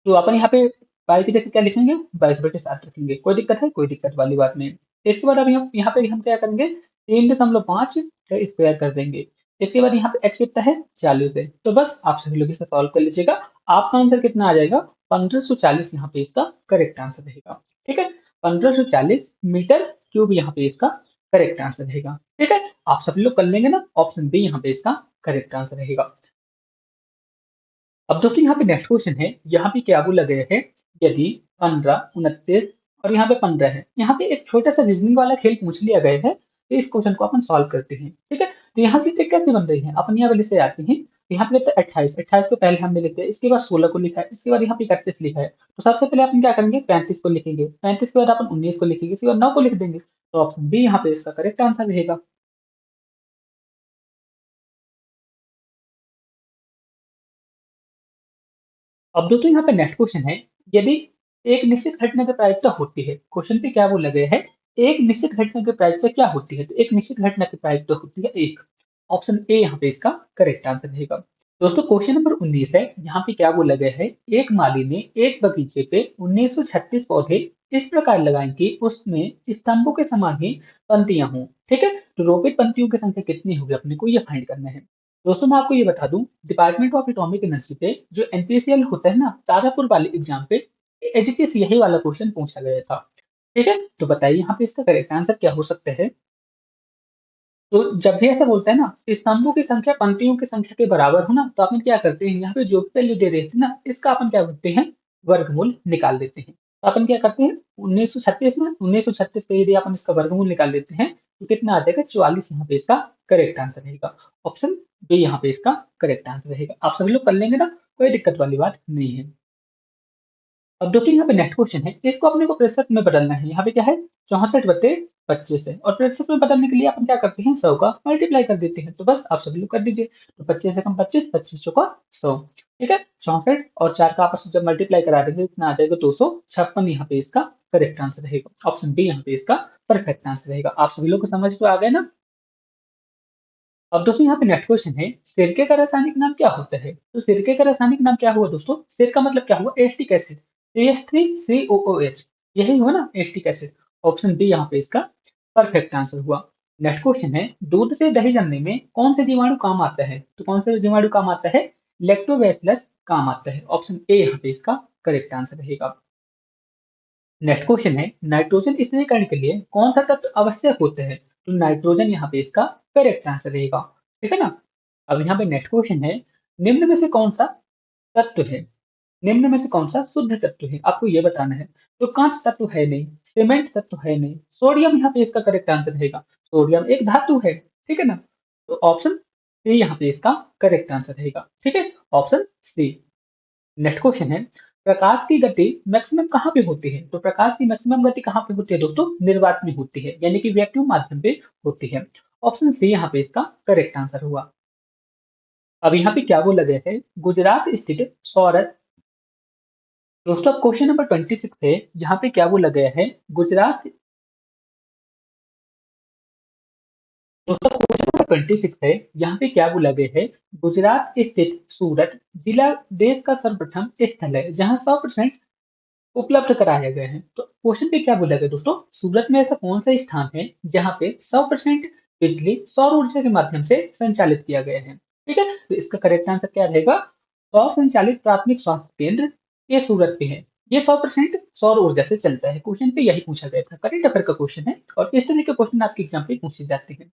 B: तो अपन यहाँ पे पाई की जगह क्या लिखेंगे? 22/7 रखेंगे। कोई दिक्कत है? कोई दिक्कत वाली बात नहीं। इसके बाद अब यहाँ पे हम क्या करेंगे? 3.5 स्क्वायर कर देंगे। इसके बाद यहाँ पे एक्स कितना है? 40 है। तो बस आप सभी लोग इसे सॉल्व कर लीजिएगा। आपका आंसर कितना आ जाएगा? 1540 यहाँ पे इसका करेक्ट आंसर रहेगा। ठीक है? 1540 मीटर क्यूब यहाँ पे इसका करेक्ट आंसर रहेगा। ठीक है? आप सभी लोग कर लेंगे ना? ऑप्शन बी यहाँ पे इसका करेक्ट आंसर रहेगा। अब दोस्तों यहाँ पे नेक्स्ट क्वेश्चन है, यहाँ पे क्या बोला गया है, यदि 15, 29 और यहाँ पे 15 है, यहाँ पे एक छोटा सा रीजनिंग वाला खेल पूछ लिया गया है, तो इस क्वेश्चन को अपन सॉल्व करते हैं। ठीक है? तो यहाँ की ट्रिक कैसे बन रही है, अपन यहाँ वाले से आते हैं। तो यहाँ पे लिखते हैं 28, 28 को पहले हमने लिख दिया, इसके बाद 16 को लिखा है, इसके बाद यहाँ पे 31 लिखा है। तो सबसे पहले अपन क्या करेंगे? 35 को लिखेंगे, 35 के बाद अपन 19 को लिखेंगे, इसके बाद 9 को लिख देंगे। तो ऑप्शन बी यहाँ पे इसका करेक्ट आंसर रहेगा। अब दोस्तों यहाँ पे नेक्स्ट क्वेश्चन है, यदि एक निश्चित घटना की प्रायिकता होती है, क्वेश्चन पे क्या बोला गया है, एक निश्चित घटना की प्रायिकता क्या होती है? तो एक निश्चित घटना की प्रायिकता होती है एक। ऑप्शन ए यहाँ पे इसका करेक्ट आंसर रहेगा। दोस्तों क्वेश्चन नंबर 19 है, यहाँ पे क्या बोला गया है, एक माली ने एक बगीचे पे 1936 पौधे इस प्रकार लगाए कि उसमें स्तंभों के समान ही पंक्तियां हों। ठीक है? तो रोपित पंक्तियों की संख्या कितनी होगी, अपने को ये फाइंड करना है। दोस्तों मैं आपको ये बता दूं, डिपार्टमेंट ऑफ एटॉमिक एनर्जी पे जो एनपीसीएल होता है ना, तारापुर वाले एग्जाम पे एचटीएस यही वाला क्वेश्चन पूछा गया था। ठीक है? तो बताइए यहाँ पे इसका करेक्ट आंसर क्या हो सकता है? तो जब भी ऐसा बोलता है ना, स्तंभों की संख्या पंक्तियों की संख्या के बराबर हो ना, तो अपन क्या करते हैं, यहाँ पे जो वैल्यू दे देते हैं ना, इसका अपन क्या करते हैं? वर्गमूल निकाल देते हैं। तो अपन क्या करते हैं? 1936 में 1936 का यदि अपन इसका वर्गमूल निकाल देते हैं, तो कितना आ जाएगा? 44 यहाँ पे इसका करेक्ट आंसर रहेगा। ऑप्शन बी यहाँ पे इसका करेक्ट आंसर रहेगा। आप सभी लोग कर लेंगे ना, कोई दिक्कत वाली बात नहीं है। अब दोस्तों यहाँ पे नेक्स्ट क्वेश्चन है, इसको अपने को प्रतिशत में बदलना है। यहाँ पे क्या है? 64/25 है, और प्रतिशत में बदलने के लिए अपन क्या करते हैं? 100 का मल्टीप्लाई कर देते हैं। तो बस आप सभी लोग कर दीजिए। तो 25 से कम 25, 25 चौका 100। ठीक है? 64 और 4 का आपस में जब मल्टीप्लाई करा देंगे, इतना आ जाएगा 256 यहाँ पे इसका करेक्ट आंसर रहेगा। ऑप्शन बी यहाँ पे इसका परफेक्ट आंसर रहेगा। आप सभी लोग को समझ तो आ गए ना? अब दोस्तों यहाँ पे नेक्स्ट क्वेश्चन है, सिरके का रासायनिक नाम क्या होता है? तो सिरके का रासायनिक नाम क्या हुआ दोस्तों? सिर का मतलब क्या हुआ? एस्टिक एसिड, CH3COOH, यही हुआ ना एस्टिक एसिड। ऑप्शन बी यहाँ पे इसका परफेक्ट आंसर हुआ। नेक्स्ट क्वेश्चन है, दूध से दही जमने में कौन से जीवाणु काम आता है? तो कौन से जीवाणु काम आता है? लैक्टोबैसिलस काम आता है। ऑप्शन ए यहाँ पे इसका करेक्ट आंसर रहेगा। नेक्स्ट क्वेश्चन है, नाइट्रोजन स्थिरीकरण के लिए कौन सा तत्व आवश्यक होता है? तो नाइट्रोजन यहाँ पे इसका करेक्ट आंसर रहेगा। ठीक है ना। अब यहाँ पे नेक्स्ट क्वेश्चन है, निम्न में से कौन सा तत्व है, निम्न में से कौन सा शुद्ध तत्व है, आपको ये बताना है। तो कांच तत्व है नहीं, सीमेंट तत्व है नहीं, सोडियम यहाँ पे इसका करेक्ट आंसर रहेगा। सोडियम एक धातु है। ठीक है ना। तो ऑप्शन सी यहाँ पे इसका करेक्ट आंसर रहेगा। ठीक है, ऑप्शन सी। नेक्स्ट क्वेश्चन है, प्रकाश की गति मैक्सिमम कहाँ पे होती है? तो प्रकाश की मैक्सिमम गति कहाँ पे होती है दोस्तों? निर्वात में होती है, यानी कि वैक्यूम माध्यम पे होती है। ऑप्शन सी यहाँ पे इसका करेक्ट आंसर हुआ। अब यहाँ पे क्या बोला गया है, गुजरात स्थित सौर, दोस्तों अब क्वेश्चन नंबर 26 है, यहाँ पे क्या बोला गया है, गुजरात, दोस्तों क्वेश्चन नंबर 26 है, यहाँ पे क्या बोला गया है, गुजरात स्थित सूरत जिला देश का सर्वप्रथम स्थल है जहाँ 100% उपलब्ध कराया गया है। तो क्वेश्चन पे क्या बोला गया दोस्तों, सूरत में ऐसा कौन सा स्थान है जहाँ पे 100% बिजली सौर ऊर्जा के माध्यम से संचालित किया गया है? ठीक है, तो इसका करेक्ट आंसर क्या रहेगा, सौर संचालित प्राथमिक स्वास्थ्य केंद्र, ये सूरत पे है। ये 100% सौर ऊर्जा से चलता है। क्वेश्चन पे यही पूछा गया था, करेंट अफेयर का क्वेश्चन है और इस तरह के क्वेश्चन आपके एग्जाम पे पूछे जाते हैं।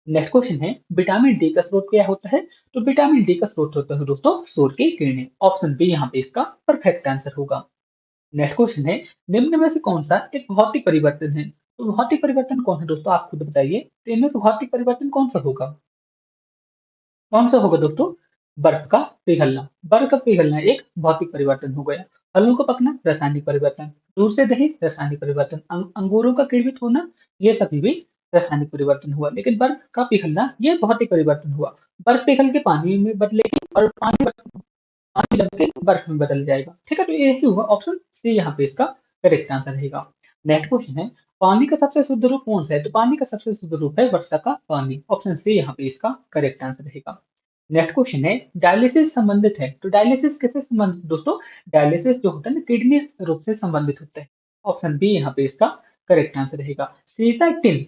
B: नेक्स्ट क्वेश्चन है, विटामिन डी का स्रोत क्या होता है? तो विटामिन डी का स्रोत होता है दोस्तों सूर्य की किरणें। ऑप्शन बी यहाँ पे इसका परफेक्ट आंसर होगा। नेक्स्ट क्वेश्चन है, निम्न में से कौन सा एक भौतिक परिवर्तन है? तो भौतिक परिवर्तन कौन है दोस्तों, आप खुद बताइए। तो इनमें से भौतिक परिवर्तन कौन सा होगा? कौन सा होगा दोस्तों? बर्फ का पिघलना। बर्फ का पिघलना एक भौतिक परिवर्तन हो गया। फलों का पकना रासायनिक परिवर्तन। दूध से दही रासायनिक परिवर्तन। अंगूरों का किण्वित होना, ये सभी भी रासायनिक परिवर्तन हुआ। लेकिन बर्फ का पिघलना ये भौतिक परिवर्तन हुआ। बर्फ पिघल के पानी में बदलेगी और पानी जम के बर्फ में बदल जाएगा। ठीक है, तो ये ही हुआ। ऑप्शन सी यहाँ पे इसका करेक्ट आंसर रहेगा। नेक्स्ट क्वेश्चन है, पानी का सबसे शुद्ध रूप कौन सा है? तो पानी का सबसे शुद्ध रूप है वर्षा का पानी। ऑप्शन सी यहाँ पे इसका करेक्ट आंसर रहेगा। नेक्स्ट क्वेश्चन है, डायलिसिस संबंधित है। तो डायलिसिस किससे संबंधित दोस्तों? डायलिसिस जो होता है ना, किडनी रोग से संबंधित होता है। ऑप्शन बी यहाँ पे इसका करेक्ट आंसर रहेगा। सीसा टिन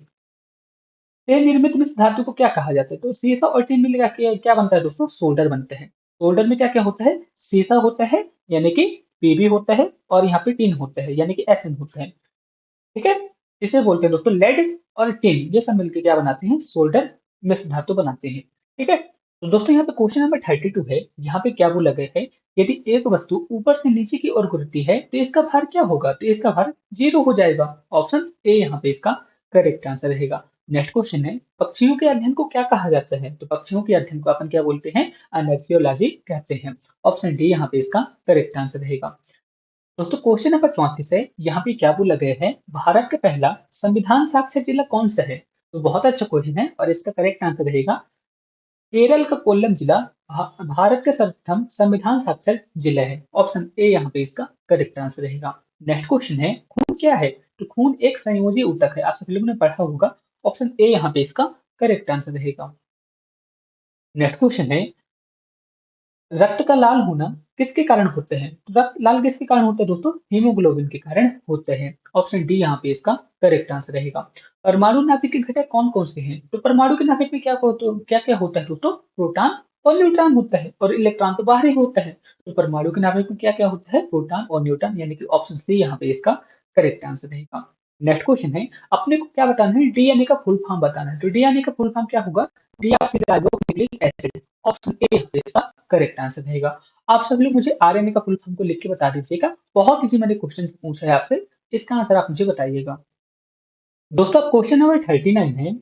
B: से निर्मित मिश्र धातु को क्या कहा जाता है? तो सीसा और टिन मिलकर क्या क्या बनता है दोस्तों? सोल्डर बनते हैं। सोल्डर में क्या क्या होता है? सीसा होता है, यानी कि पीबी होता है, और यहाँ पे टिन होता है, यानी कि एसएन होता है। ठीक है, इसे बोलते हैं दोस्तों लेड और टिन, ये सब मिलकर क्या बनाते हैं? सोल्डर मिश्र धातु बनाते हैं। ठीक है, तो दोस्तों यहाँ पे क्वेश्चन नंबर 32 है, यहाँ पे क्या बोला गया है, यदि एक वस्तु ऊपर से नीचे की ओर घूमती है तो इसका भार क्या होगा? तो इसका भार 0 हो जाएगा। ऑप्शन ए यहाँ पे इसका करेक्ट आंसर रहेगा। नेक्स्ट क्वेश्चन है, पक्षियों के अध्ययन को क्या कहा जाता है? तो पक्षियों के अध्ययन को अपन क्या बोलते हैं? अनर्थियोलॉजी कहते हैं। ऑप्शन डी यहाँ पे इसका करेक्ट आंसर रहेगा। दोस्तों क्वेश्चन नंबर 34 है, यहाँ पे क्या बोला गया है, भारत का पहला संविधान साक्षर जिला कौन सा है? तो बहुत अच्छा क्वेश्चन है और इसका करेक्ट आंसर रहेगा केरल का कोल्लम जिला भारत का सर्वप्रथम संविधान साक्षर जिला है। ऑप्शन ए यहाँ पे इसका करेक्ट आंसर रहेगा। नेक्स्ट क्वेश्चन है, खून क्या है? तो खून एक संयोजी ऊतक है, आप सभी लोगों ने पढ़ा होगा। ऑप्शन ए यहाँ पे इसका करेक्ट आंसर रहेगा। नेक्स्ट क्वेश्चन है, रक्त का लाल होना किसके कारण होता है? तो रक्त लाल किसके कारण होता है दोस्तों? हीमोग्लोबिन के कारण होता है। ऑप्शन डी यहाँ पे इसका करेक्ट आंसर रहेगा। परमाणु नाभिक के घटक कौन कौन से हैं? तो परमाणु के नाभिक में क्या क्या होता है दोस्तों? प्रोटॉन और न्यूट्रॉन होता है, और इलेक्ट्रॉन तो बाहर ही होता है। तो परमाणु के नाभिक में क्या क्या होता है? प्रोटॉन और न्यूट्रॉन, यानी कि ऑप्शन सी यहाँ पे इसका करेक्ट आंसर रहेगा। नेक्स्ट क्वेश्चन है, अपने को क्या बताना है? डीएनए का फुल फॉर्म बताना है। तो डीएनए का फुल फॉर्म क्या होगा? Deoxyribonucleic acid. ऑप्शन ए यहाँ पे इसका करेक्ट आंसर रहेगा। आप सब लोग मुझे आरएनए का फुल फॉर्म को लिख के बता दीजिएगा। बहुत इजी मैंने क्वेश्चन पूछा है आपसे, इसका आंसर आप मुझे बताइएगा। दोस्तों अब क्वेश्चन नंबर 39 है,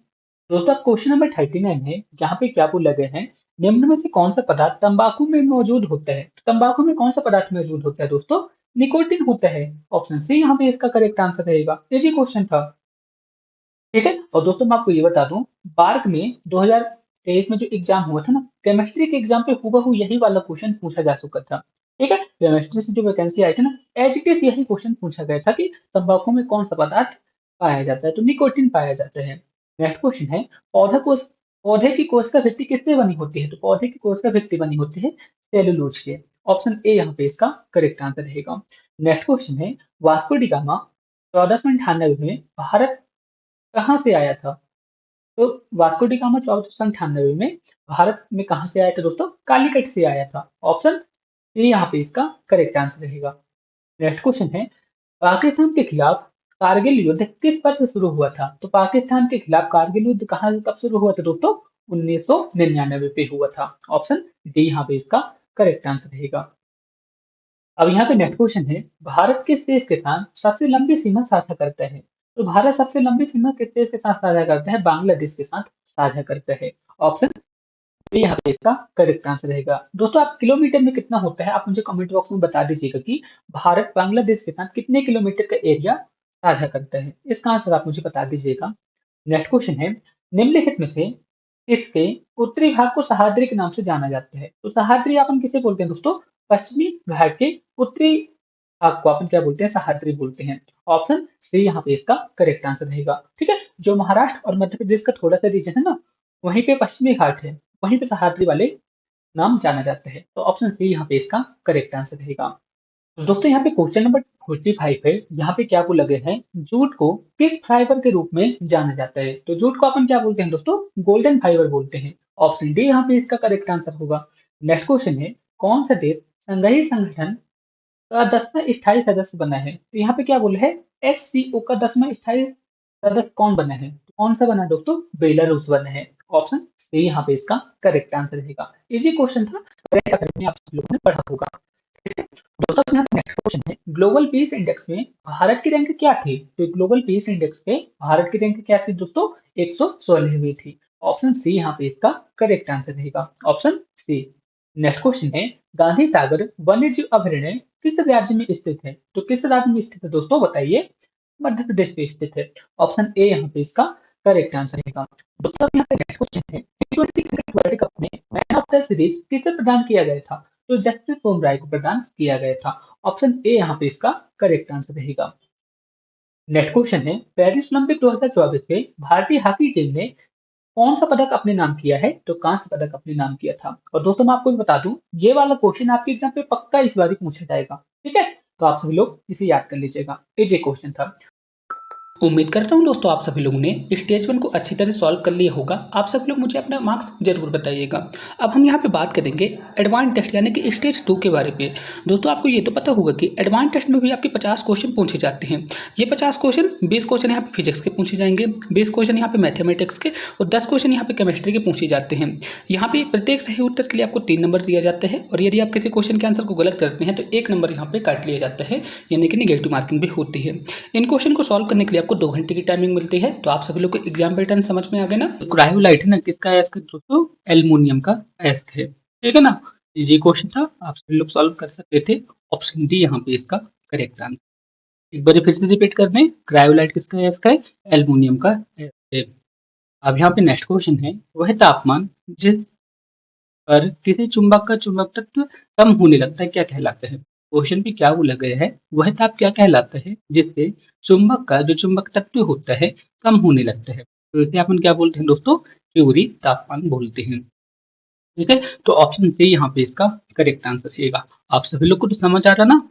B: दोस्तों अब क्वेश्चन नंबर 39 है, यहाँ पे क्या बोला गया है, निम्न में से कौन सा पदार्थ तंबाकू में मौजूद होता है? तो तंबाकू में कौन सा पदार्थ मौजूद होता है दोस्तों? निकोटिन होता है। ऑप्शन सी यहाँ पे इसका करेक्ट आंसर रहेगा। इजी क्वेश्चन था। ठीक है, और दोस्तों मैं आपको ये बता दूं, बार्क में 2023 में जो एग्जाम हुआ था ना, केमिस्ट्री के एग्जाम पे हूबहू यही वाला क्वेश्चन पूछा जा चुका था। ठीक है, केमिस्ट्री से जो वैकेंसी आई थी ना, एज इट इज यही क्वेश्चन पूछा गया था कि तंबाकू में कौन सा पदार्थ पाया जाता है? तो निकोटिन पाया जाता है। नेक्स्ट क्वेश्चन है, पौधा कोष पौधे की कोशिका भित्ति किससे बनी होती है? तो पौधे की कोशिका भित्ति बनी होती है सेलुलोज के। ऑप्शन ए यहाँ पे इसका करेक्ट आंसर रहेगा। नेक्स्ट क्वेश्चन है, वास्को डी गामा 1498 में भारत कहाँ से आया था? तो वास्को डी गामा 1498 में भारत में कहाँ से आया था दोस्तों? कालीकट से आया था। ऑप्शन सी यहाँ पे इसका करेक्ट आंसर रहेगा। नेक्स्ट क्वेश्चन है, पाकिस्तान के खिलाफ कारगिल युद्ध किस वर्ष शुरू हुआ था? तो पाकिस्तान के खिलाफ कारगिल युद्ध कहाँ कब शुरू हुआ था दोस्तों? 1999 पे हुआ था। ऑप्शन डी यहाँ पे इसका करेक्ट आंसर रहेगा। अब यहाँ पे नेक्स्ट क्वेश्चन है, भारत किस देश के साथ सबसे लंबी सीमा साझा करता है? तो भारत सबसे लंबी सीमा किस देश के साथ साझा करता है? बांग्लादेश के साथ साझा करता है। ऑप्शन बी यहाँ पे इसका करेक्ट आंसर रहेगा। दोस्तों आप किलोमीटर में कितना होता है आप मुझे कमेंट बॉक्स में बता दीजिएगा कि भारत बांग्लादेश के साथ कितने किलोमीटर का एरिया साझा करता है, इसका आंसर आप मुझे बता दीजिएगा। नेक्स्ट क्वेश्चन है, निम्नलिखित में से किसके उत्तरी भाग को सह्याद्री के नाम से जाना जाता है? तो सह्याद्री अपन किसे बोलते हैं दोस्तों? पश्चिमी घाट के उत्तरी भाग को अपन क्या बोलते हैं? सह्याद्री बोलते हैं। ऑप्शन सी यहाँ पे इसका करेक्ट आंसर रहेगा। ठीक है, जो महाराष्ट्र और मध्य प्रदेश का थोड़ा सा रीजन है ना, वहीं पे पश्चिमी घाट है, वहीं पे सह्याद्री वाले नाम जाना जाता है। तो ऑप्शन सी यहाँ पे इसका करेक्ट आंसर रहेगा। तो दोस्तों यहाँ पे क्वेश्चन नंबर 45 है। यहाँ पे क्या बोला गया है, जूट को किस फाइबर के रूप में जाना जाता है? तो जूट को अपन क्या बोलते हैं दोस्तों? गोल्डन फाइबर बोलते हैं। ऑप्शन डी यहाँ पे इसका करेक्ट आंसर होगा। नेक्स्ट क्वेश्चन है, कौन सा देश संघीय संगठन का 10वां स्थायी सदस्य बना है? तो यहाँ पे क्या बोला है, एससीओ का 10वां स्थायी सदस्य कौन बना है? तो कौन सा बना है दोस्तों? बेलारूस बना है। ऑप्शन सी यहाँ पे इसका करेक्ट आंसर रहेगा। इजी क्वेश्चन था, करंट अफेयर में आप सब लोगों ने पढ़ा होगा। ठीक है दोस्तों, यहाँ पे नेक्स्ट क्वेश्चन है, ग्लोबल पीस इंडेक्स में भारत की रैंक क्या थी? तो ग्लोबल पीस इंडेक्स पे भारत की रैंक क्या थी दोस्तों? 116वीं थी। ऑप्शन सी यहाँ पे इसका करेक्ट आंसर रहेगा। Option C. नेक्स्ट क्वेश्चन है, गांधी सागर वन्य जीव अभयारण्य किस राज्य में स्थित है? तो किस राज्य में स्थित है दोस्तों बताइए? मध्य प्रदेश में स्थित है। ऑप्शन ए यहाँ पे इसका करेक्ट आंसर रहेगा। दोस्तों यहाँ पे नेक्स्ट क्वेश्चन है, टी20 क्रिकेट वर्ल्ड कप में मैन ऑफ द सीरीज किसे प्रदान किया गया था? तो जसप्रीत बुमराह को प्रदान किया गया था। ऑप्शन ए यहाँ पे इसका करेक्ट आंसर रहेगा। नेक्स्ट क्वेश्चन है, पेरिस ओलंपिक 2024 में भारतीय हॉकी टीम ने कौन सा पदक अपने नाम किया है? तो कांस्य पदक अपने नाम किया था। और दोस्तों मैं आपको भी बता दूं, ये वाला क्वेश्चन आपके एग्जाम पे पक्का इस बार ही पूछा जाएगा। ठीक है, तो आप सभी लोग इसे याद कर लीजिएगा। ये क्वेश्चन था।
A: उम्मीद करता हूँ दोस्तों आप सभी लोगों ने स्टेज 1 को अच्छी तरह सॉल्व कर लिया होगा। आप सभी लोग मुझे अपना मार्क्स जरूर बताइएगा। अब हम यहाँ पे बात करेंगे एडवांस टेस्ट यानी कि स्टेज 2 के बारे में। दोस्तों आपको ये तो पता होगा कि एडवांस टेस्ट में भी आपके 50 क्वेश्चन पूछे जाते हैं। ये 50 क्वेश्चन 20 क्वेश्चन यहाँ पे फिजिक्स के पूछे जाएंगे, 20 क्वेश्चन यहाँ पे मैथमेटिक्स के और 10 क्वेश्चन यहाँ पे केमिस्ट्री के पूछे जाते हैं। यहाँ पे प्रत्येक सही उत्तर के लिए आपको 3 नंबर दिया जाता है और यदि आप किसी क्वेश्चन के आंसर को गलत करते हैं तो 1 नंबर यहाँ पे काट लिया जाता है, यानी कि नेगेटिव मार्किंग भी होती है। इन क्वेश्चन को सॉल्व करने के लिए आपको 2 घंटे की टाइमिंग मिलती है। तो आप सभी लोग को एग्जाम पैटर्न समझ में आ गया ना? क्रायोलाइट है ना, किसका एस्क है दोस्तों? एल्युमिनियम का एस्क है। ठीक है ना, ये क्वेश्चन था, आप सभी लोग सॉल्व कर सकते थे। ऑप्शन डी यहाँ पे इसका करेक्ट आंसर। एक बार फिर से रिपीट कर दें, क्रायोलाइट किसका एस्क है? एल्युमिनियम का एस्क है। अब यहाँ पे नेक्स्ट क्वेश्चन है, वह तापमान जिस पर किसी चुंबक का चुंबक तत्व कम होने लगता है क्या कहलाता है? क्वेश्चन पे क्या बोला गया है, वह ताप क्या कहलाता है जिससे चुंबक का जो चुंबक तत्व होता है कम होने लगता है? तो इसे अपन क्या बोलते हैं दोस्तों? क्यूरी तापमान बोलते हैं। ठीक है, तो ऑप्शन सी यहाँ पे इसका करेक्ट आंसर रहेगा। आप सभी लोग को तो समझ आ रहा ना?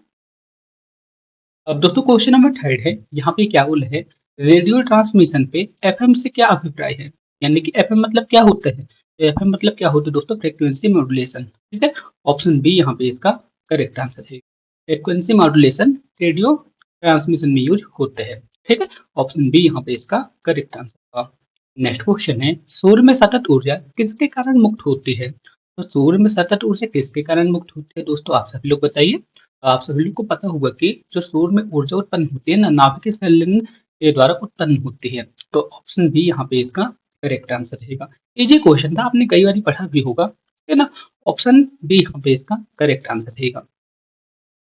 A: अब दोस्तों क्वेश्चन नंबर 3 है, यहाँ पे क्या बोला है, रेडियो ट्रांसमिशन पे एफएम से क्या अभिप्राय है? यानी कि एफएम मतलब क्या होता है? तो एफएम मतलब क्या होता है दोस्तों? Frequency modulation. ठीक है, ऑप्शन बी यहाँ पे इसका करेक्ट आंसर है। फ्रीक्वेंसी मॉड्यूलेशन रेडियो ट्रांसमिशन में यूज होते हैं। ठीक है, ऑप्शन बी यहाँ पे इसका करेक्ट आंसर होगा। नेक्स्ट क्वेश्चन है, सूर्य में सतत ऊर्जा किसके कारण मुक्त होती है? तो सूर्य में सतत ऊर्जा किसके कारण मुक्त होती है दोस्तों? आप सभी लोग बताइए। आप सभी लोग को पता होगा कि जो सूर्य में ऊर्जा उत्पन्न होती है ना, नाभिकीय संलयन के द्वारा उत्पन्न होती है। तो ऑप्शन बी यहाँ पे इसका करेक्ट आंसर रहेगा। ये क्वेश्चन था, आपने कई बार पढ़ा भी होगा, है ना। ऑप्शन बी यहाँ पे इसका करेक्ट आंसर रहेगा।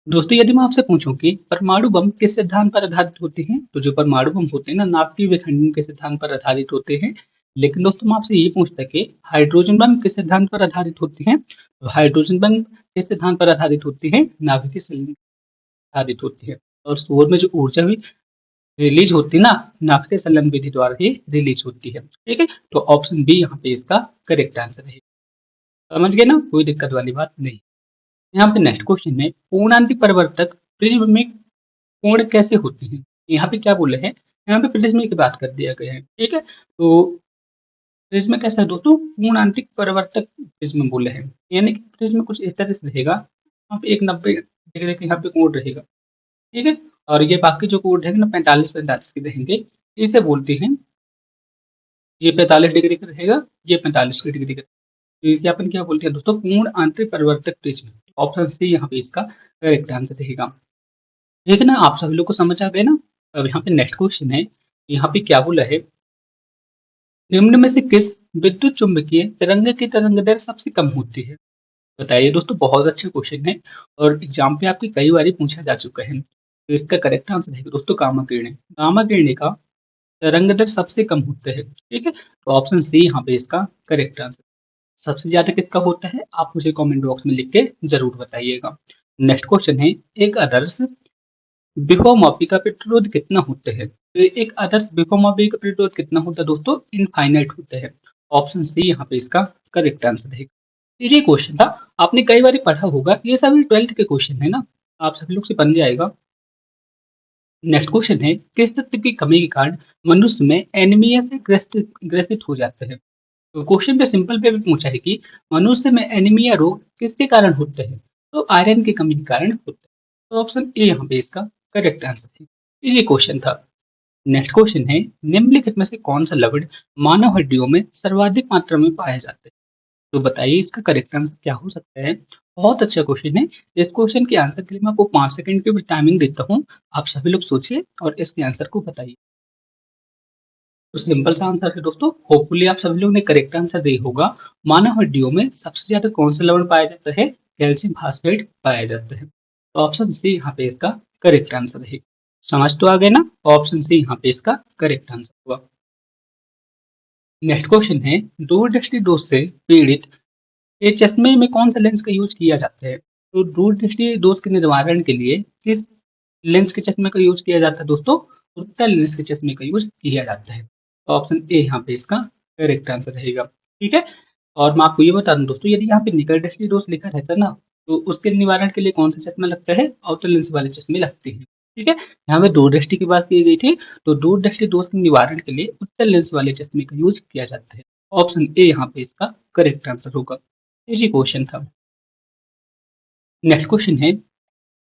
A: दोस्तों यदि मैं आपसे पूछूं कि परमाणु बम किस सिद्धांत पर आधारित होते हैं, तो जो परमाणु बम होते हैं ना, नाभिकीय विखंडन के सिद्धांत पर आधारित होते हैं। लेकिन दोस्तों मैं आपसे ये पूछता कि हाइड्रोजन बम किस सिद्धांत पर आधारित होते हैं? तो हाइड्रोजन बम किस सिद्धांत पर आधारित होती है? नाभिकीय संलयन आधारित होती है। और सूर्य में जो ऊर्जा भी
B: रिलीज होती ना, नाक से संलग्न विधि द्वारा ही रिलीज होती है। ठीक है, तो ऑप्शन बी यहाँ पे इसका करेक्ट आंसर है। समझ गए ना, कोई दिक्कत वाली बात नहीं। यहाँ पे नेक्स्ट क्वेश्चन है, पूर्णांक परिवर्तक प्रिज्म में कोण कैसे होते हैं? यहाँ पे क्या बोले हैं, यहाँ पे प्रिज्म की बात कर दिया गया है। ठीक है, तो प्रिज्म कैसा है दोस्तों, पूर्णांतिक परिवर्तक प्रिज्म बोले हैं, यानी कि प्रिज्म कुछ इस तरह से रहेगा, यहाँ पे एक 90 डिग्री का यहाँ पे कोण रहेगा। ठीक है, और ये बाकी जो कोण रहेंगे ना 45-45 के रहेंगे, इसे बोलते हैं, ये 45 डिग्री का रहेगा, ये 45 डिग्री का। तो इसे अपन क्या बोलते हैं दोस्तों, पूर्ण आंतरिक परिवर्तक प्रिज्म। ऑप्शन सी यहाँ पे इसका करेक्ट आंसर रहेगा। ठीक है ना, आप सभी लोग को समझ आ गया ना। अब यहाँ पे नेक्स्ट क्वेश्चन है, यहाँ पे क्या बोला है, निम्न में से किस विद्युत चुंबकीय तरंग की तरंग दैर्घ्य सबसे कम होती है? बताइए दोस्तों, बहुत अच्छे क्वेश्चन है और एग्जाम पे आपके कई बार पूछा जा चुका है। तो इसका करेक्ट आंसर है दोस्तों गामा किरणें। गामा किरणें का तरंग दैर्घ्य सबसे कम होता है। ठीक है, तो ऑप्शन सी यहाँ पे इसका करेक्ट आंसर। सबसे ज्यादा किसका होता है, आप मुझे कमेंट बॉक्स में लिख के जरूर बताइएगा। नेक्स्ट क्वेश्चन है, एक आदर्श विभवमापी का प्रतिरोध कितना होता है? तो एक आदर्श विभवमापी का प्रतिरोध कितना होता है दोस्तों, इनफाइनाइट होता है। ऑप्शन सी यहाँ पे इसका करेक्ट आंसर है। ये क्वेश्चन था, आपने कई बार पढ़ा होगा, ये सभी 12th के क्वेश्चन है ना, आप सभी लोग से बन जाएगा। नेक्स्ट क्वेश्चन है, किस तत्व की कमी के कारण मनुष्य में एनीमिया से ग्रसित ग्रसित हो जाता है? तो क्वेश्चन पे सिंपल पे भी पूछा है कि मनुष्य में एनीमिया रोग किसके कारण होता है? तो आयरन की कमी के कारण होता है। तो ऑप्शन ए यहाँ पे इसका करेक्ट आंसर है। ये क्वेश्चन था। नेक्स्ट क्वेश्चन है, निम्नलिखित में से कौन सा लवण मानव हड्डियों में सर्वाधिक मात्रा में पाया जाता है? तो बताइए इसका करेक्ट आंसर क्या हो सकता है? बहुत अच्छा क्वेश्चन है। इस क्वेश्चन के आंसर के लिए मैं आपको 5 सेकंड की भी टाइमिंग देता हूँ। आप सभी लोग सोचिए और इसके आंसर को बताइए। तो सिंपल सा आंसर है दोस्तों, होपफुली आप सभी लोग ने करेक्ट आंसर दिया होगा। मानव हड्डियों में सबसे ज्यादा कौन सा लवण पाया जाता है? कैल्शियम फास्फेट पाया जाता है। तो ऑप्शन सी यहाँ पे इसका करेक्ट आंसर है। समझ तो आ गए ना, ऑप्शन सी यहाँ पे इसका करेक्ट आंसर हुआ। नेक्स्ट क्वेश्चन है, दूरदृष्टि दोष से पीड़ित ये चश्मे में कौन सा लेंस का यूज किया जाता है? तो दूरदृष्टि दोष के निवारण के लिए किस लेंस के चश्मे का यूज किया जाता है दोस्तों? उत्तल लेंस के चश्मे का यूज किया जाता है। तो ऑप्शन ए यहाँ पे इसका करेक्ट आंसर रहेगा। ठीक है, और मैं आपको ये बता दूं दोस्तों, यदि यहाँ पे निकट दृष्टि दोष लिखा रहता है ना, तो उसके निवारण के लिए कौन सा चश्मा लगता है? अवतल लेंस वाले चश्मे लगते हैं। ठीक है, यहाँ पे दूरदृष्टि की बात की गई थी, तो दूरदृष्टि दोष के निवारण के लिए उत्तल लेंस वाले चश्मे का यूज किया जाता है। ऑप्शन ए यहाँ पे इसका करेक्ट आंसर होगा। इजी क्वेश्चन था। नेक्स्ट क्वेश्चन है,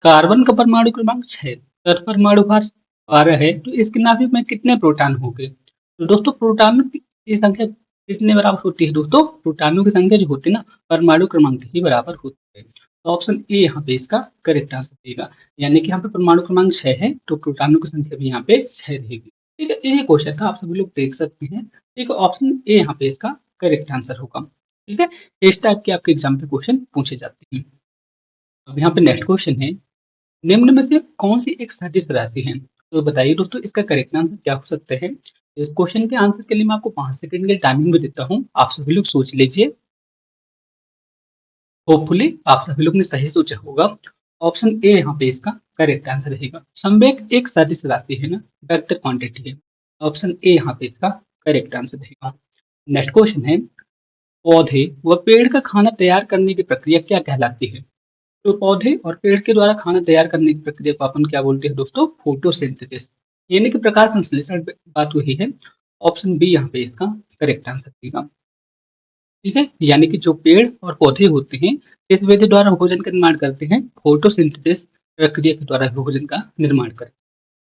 B: कार्बन का परमाणु क्रमांक 6, परमाणु भार 12 है, तो इसके नाभिक में कितने प्रोटॉन होंगे? तो दोस्तों प्रोटॉनों की संख्या कितने बराबर होती है दोस्तों? प्रोटॉनों की संख्या जो होती है ना, परमाणु क्रमांक ही बराबर होती है। तो ऑप्शन ए यहाँ पे इसका करेक्ट आंसर देगा, यानी कि यहाँ पे परमाणु क्रमांक 6 है, तो प्रोटॉनों की संख्या भी यहाँ पे 6 रहेगी। ठीक है, ये क्वेश्चन था, आप सभी लोग देख सकते हैं। ठीक है, ऑप्शन ए यहाँ पे इसका करेक्ट आंसर होगा। ठीक है, इस टाइप के आपके एग्जाम पे क्वेश्चन पूछे जाते हैं। अब यहाँ पे नेक्स्ट क्वेश्चन है, निम्न में से कौन सी एक सदिश राशि है? तो बताइए दोस्तों इसका करेक्ट आंसर क्या हो सकता है? इस क्वेश्चन के आंसर के लिए मैं आपको 5 सेकंड की टाइमिंग भी देता हूँ, आप सभी लोग सोच लीजिए। होपफुली आप सभी लोग ने सही सोचा होगा। ऑप्शन ए यहाँ पे इसका करेक्ट आंसर रहेगा। संवेग एक सदिश राशि है ना, वेक्टर क्वांटिटी है। ऑप्शन ए यहाँ पे इसका करेक्ट आंसर रहेगा। नेक्स्ट क्वेश्चन है, पौधे व पेड़ का खाना तैयार करने की प्रक्रिया क्या कहलाती है? तो पौधे और पेड़ के द्वारा खाना तैयार करने की प्रक्रिया को अपन क्या बोलते हैं दोस्तों? फोटोसिंथेसिस, यानी कि प्रकाश संश्लेषण पे बात वही है। ऑप्शन बी यहाँ पे इसका करेक्ट आंसर देगा। ठीक है, यानी कि जो पेड़ और पौधे होते हैं इस विधि द्वारा भोजन का निर्माण करते हैं, फोटोसिंथेसिस प्रक्रिया के द्वारा भोजन का निर्माण करते हैं।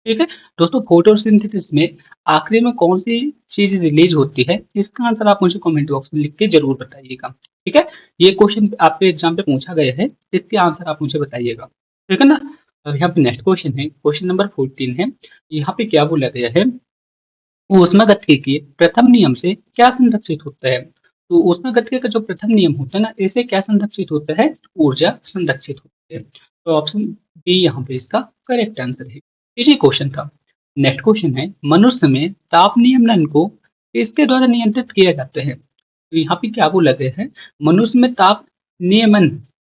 B: ठीक है दोस्तों, फोटोसिंथेसिस में आखिरी में कौन सी चीज रिलीज होती है, इसका आंसर आप मुझे कमेंट बॉक्स में लिख के जरूर बताइएगा। ठीक है, ये क्वेश्चन आपके एग्जाम पे पूछा गया है, इसके आंसर आप मुझे बताइएगा। ठीक है ना। अब यहाँ पे नेक्स्ट क्वेश्चन है, क्वेश्चन नंबर 14 है। यहाँ पे क्या बोला गया है, ऊष्मागतिकी के प्रथम नियम से क्या संरक्षित होता है? तो ऊष्मागतिकी का जो प्रथम नियम होता है ना, इसे क्या संरक्षित होता है? ऊर्जा संरक्षित होती है। तो ऑप्शन बी यहाँ पे इसका करेक्ट आंसर है। इसी क्वेश्चन था। नेक्स्ट क्वेश्चन है, मनुष्य में ताप नियमन को किसके द्वारा नियंत्रित किया जाता है? तो यहाँ पे क्या बोला गया है, मनुष्य में ताप नियमन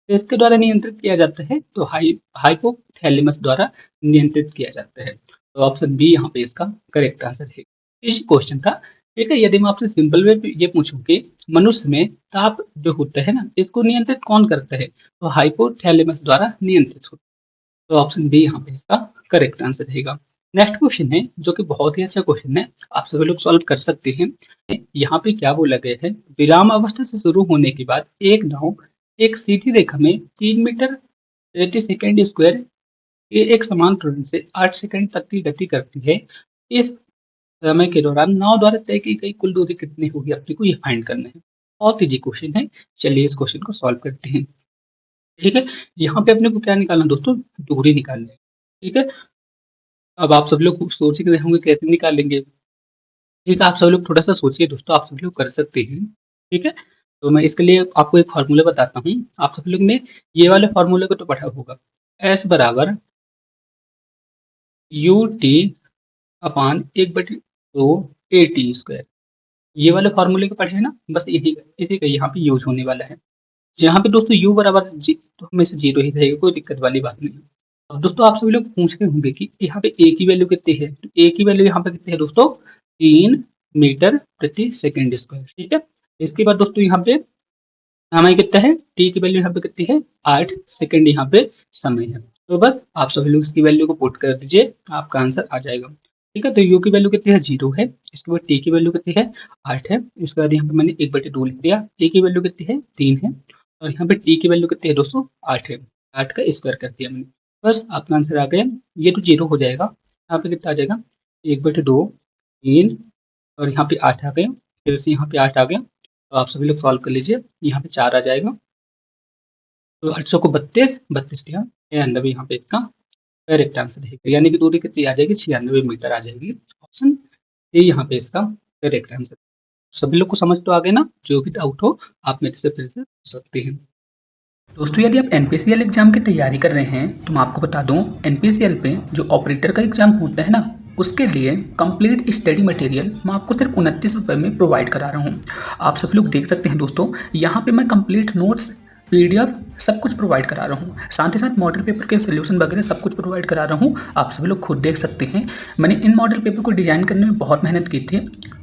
B: किसके द्वारा नियंत्रित किया जाता है? तो हाइपोथैलेमस द्वारा नियंत्रित किया जाता है। तो ऑप्शन बी यहाँ पे इसका करेक्ट आंसर है। इसी क्वेश्चन था। ठीक है, यदि मैं आपसे सिंपल वे ये पूछूं कि मनुष्य में ताप जो होता है ना, इसको नियंत्रित कौन करता है, तो हाइपोथैलेमस द्वारा नियंत्रित होता है। तो ऑप्शन बी यहाँ पे इसका करेक्ट आंसर रहेगा। नेक्स्ट क्वेश्चन है जो कि बहुत ही अच्छा क्वेश्चन है, आप सभी लोग सॉल्व कर सकते हैं। यहाँ पे क्या बोला गया है, विराम अवस्था से शुरू होने के बाद एक नाव एक सीधी रेखा में 3 मीटर प्रति सेकेंड स्क्वायर ये एक समान त्वरण से 8 सेकंड तक की गति करती है। इस समय के दौरान नाव द्वारा तय की गई कुल दूरी कितनी होगी, अपने को ये फाइंड करना है। बहुत ईजी क्वेश्चन है, चलिए इस क्वेश्चन को सॉल्व करते हैं। ठीक है, यहाँ पे अपने को क्या निकालना है दोस्तों, दूरी निकालनी है। ठीक है, अब आप सब लोग सोच ही रहे होंगे कैसे निकालेंगे। ठीक है, आप सब लोग थोड़ा सा सोचिए दोस्तों, आप सब लोग कर सकते हैं। ठीक है, तो मैं इसके लिए आपको एक फार्मूला बताता हूँ। आप सब लोग ने ये वाले फार्मूले को तो पढ़ा होगा, एस बराबर U T upon 1/2 A T square. ये वाले फॉर्मूले को पढ़े हैं ना, बस यही इसी का यहाँ पे यूज होने वाला है। यहाँ पे दोस्तों u बराबर जी तो हमेशा जीरो ही रहेगा, कोई दिक्कत वाली बात नहीं। अब दोस्तों आप सभी लोग पूछ रहे होंगे कि यहाँ पे a की वैल्यू कितनी है, तो a की वैल्यू यहाँ पे कितनी है दोस्तों, 3 मीटर प्रति सेकेंड स्क्वायर। ठीक है, इसके बाद दोस्तों यहाँ पे हमारी कितना है, टी की वैल्यू यहाँ पे कितनी है, 8 सेकंड यहाँ पे समय है। तो बस आप सभी लोग इसकी वैल्यू को पुट कर दीजिए, आपका आंसर आ जाएगा। ठीक है, तो यू की वैल्यू कितनी है, 0 है। इसके बाद टी की वैल्यू कितनी है, 8 है। इसके बाद यहाँ पे मैंने 1/2 लिख दिया। ए की वैल्यू कितनी है, 3 है। और यहाँ पे टी की वैल्यू कितनी है दोस्तों, 8 है। 8 का स्क्वायर कर दिया मैंने, बस आपका आंसर आ गया। ये तो 0 हो जाएगा, यहाँ पे कितना आ जाएगा, 1/2, 3 और यहाँ पे 8 आ गया, फिर से यहाँ पे 8 आ गया। तो आप सभी लोग सॉल्व कर लीजिए, यहाँ पे 4 आ जाएगा। तो 800 को 32, 32 दिया 96, यहाँ पे इसका करेक्ट आंसर रहेगा। यानी कि दूरी कितनी आ जाएगी, 96 मीटर आ जाएगी। ऑप्शन ए यहाँ पे इसका करेक्ट आंसर। सभी लोग को समझ तो आ गया ना, जो भी डाउट हो आप मेरे से फिर से पूछ सकते हैं।
A: दोस्तों यदि आप एनपीसीएल एग्जाम की तैयारी कर रहे हैं तो मैं आपको बता दूं, एनपीसीएल पे जो ऑपरेटर का एग्जाम होता है ना, उसके लिए कंप्लीट स्टडी मटेरियल मैं आपको सिर्फ 29 रुपये में प्रोवाइड करा रहा हूं। आप सब लोग देख सकते हैं दोस्तों, यहाँ पे मैं कंप्लीट नोट्स, पीडीएफ सब कुछ प्रोवाइड करा रहा हूँ, साथ ही साथ मॉडल पेपर के सोल्यूशन वगैरह सब कुछ प्रोवाइड करा रहा हूँ। आप सभी लोग खुद देख सकते हैं, मैंने इन मॉडल पेपर को डिजाइन करने में बहुत मेहनत की थी।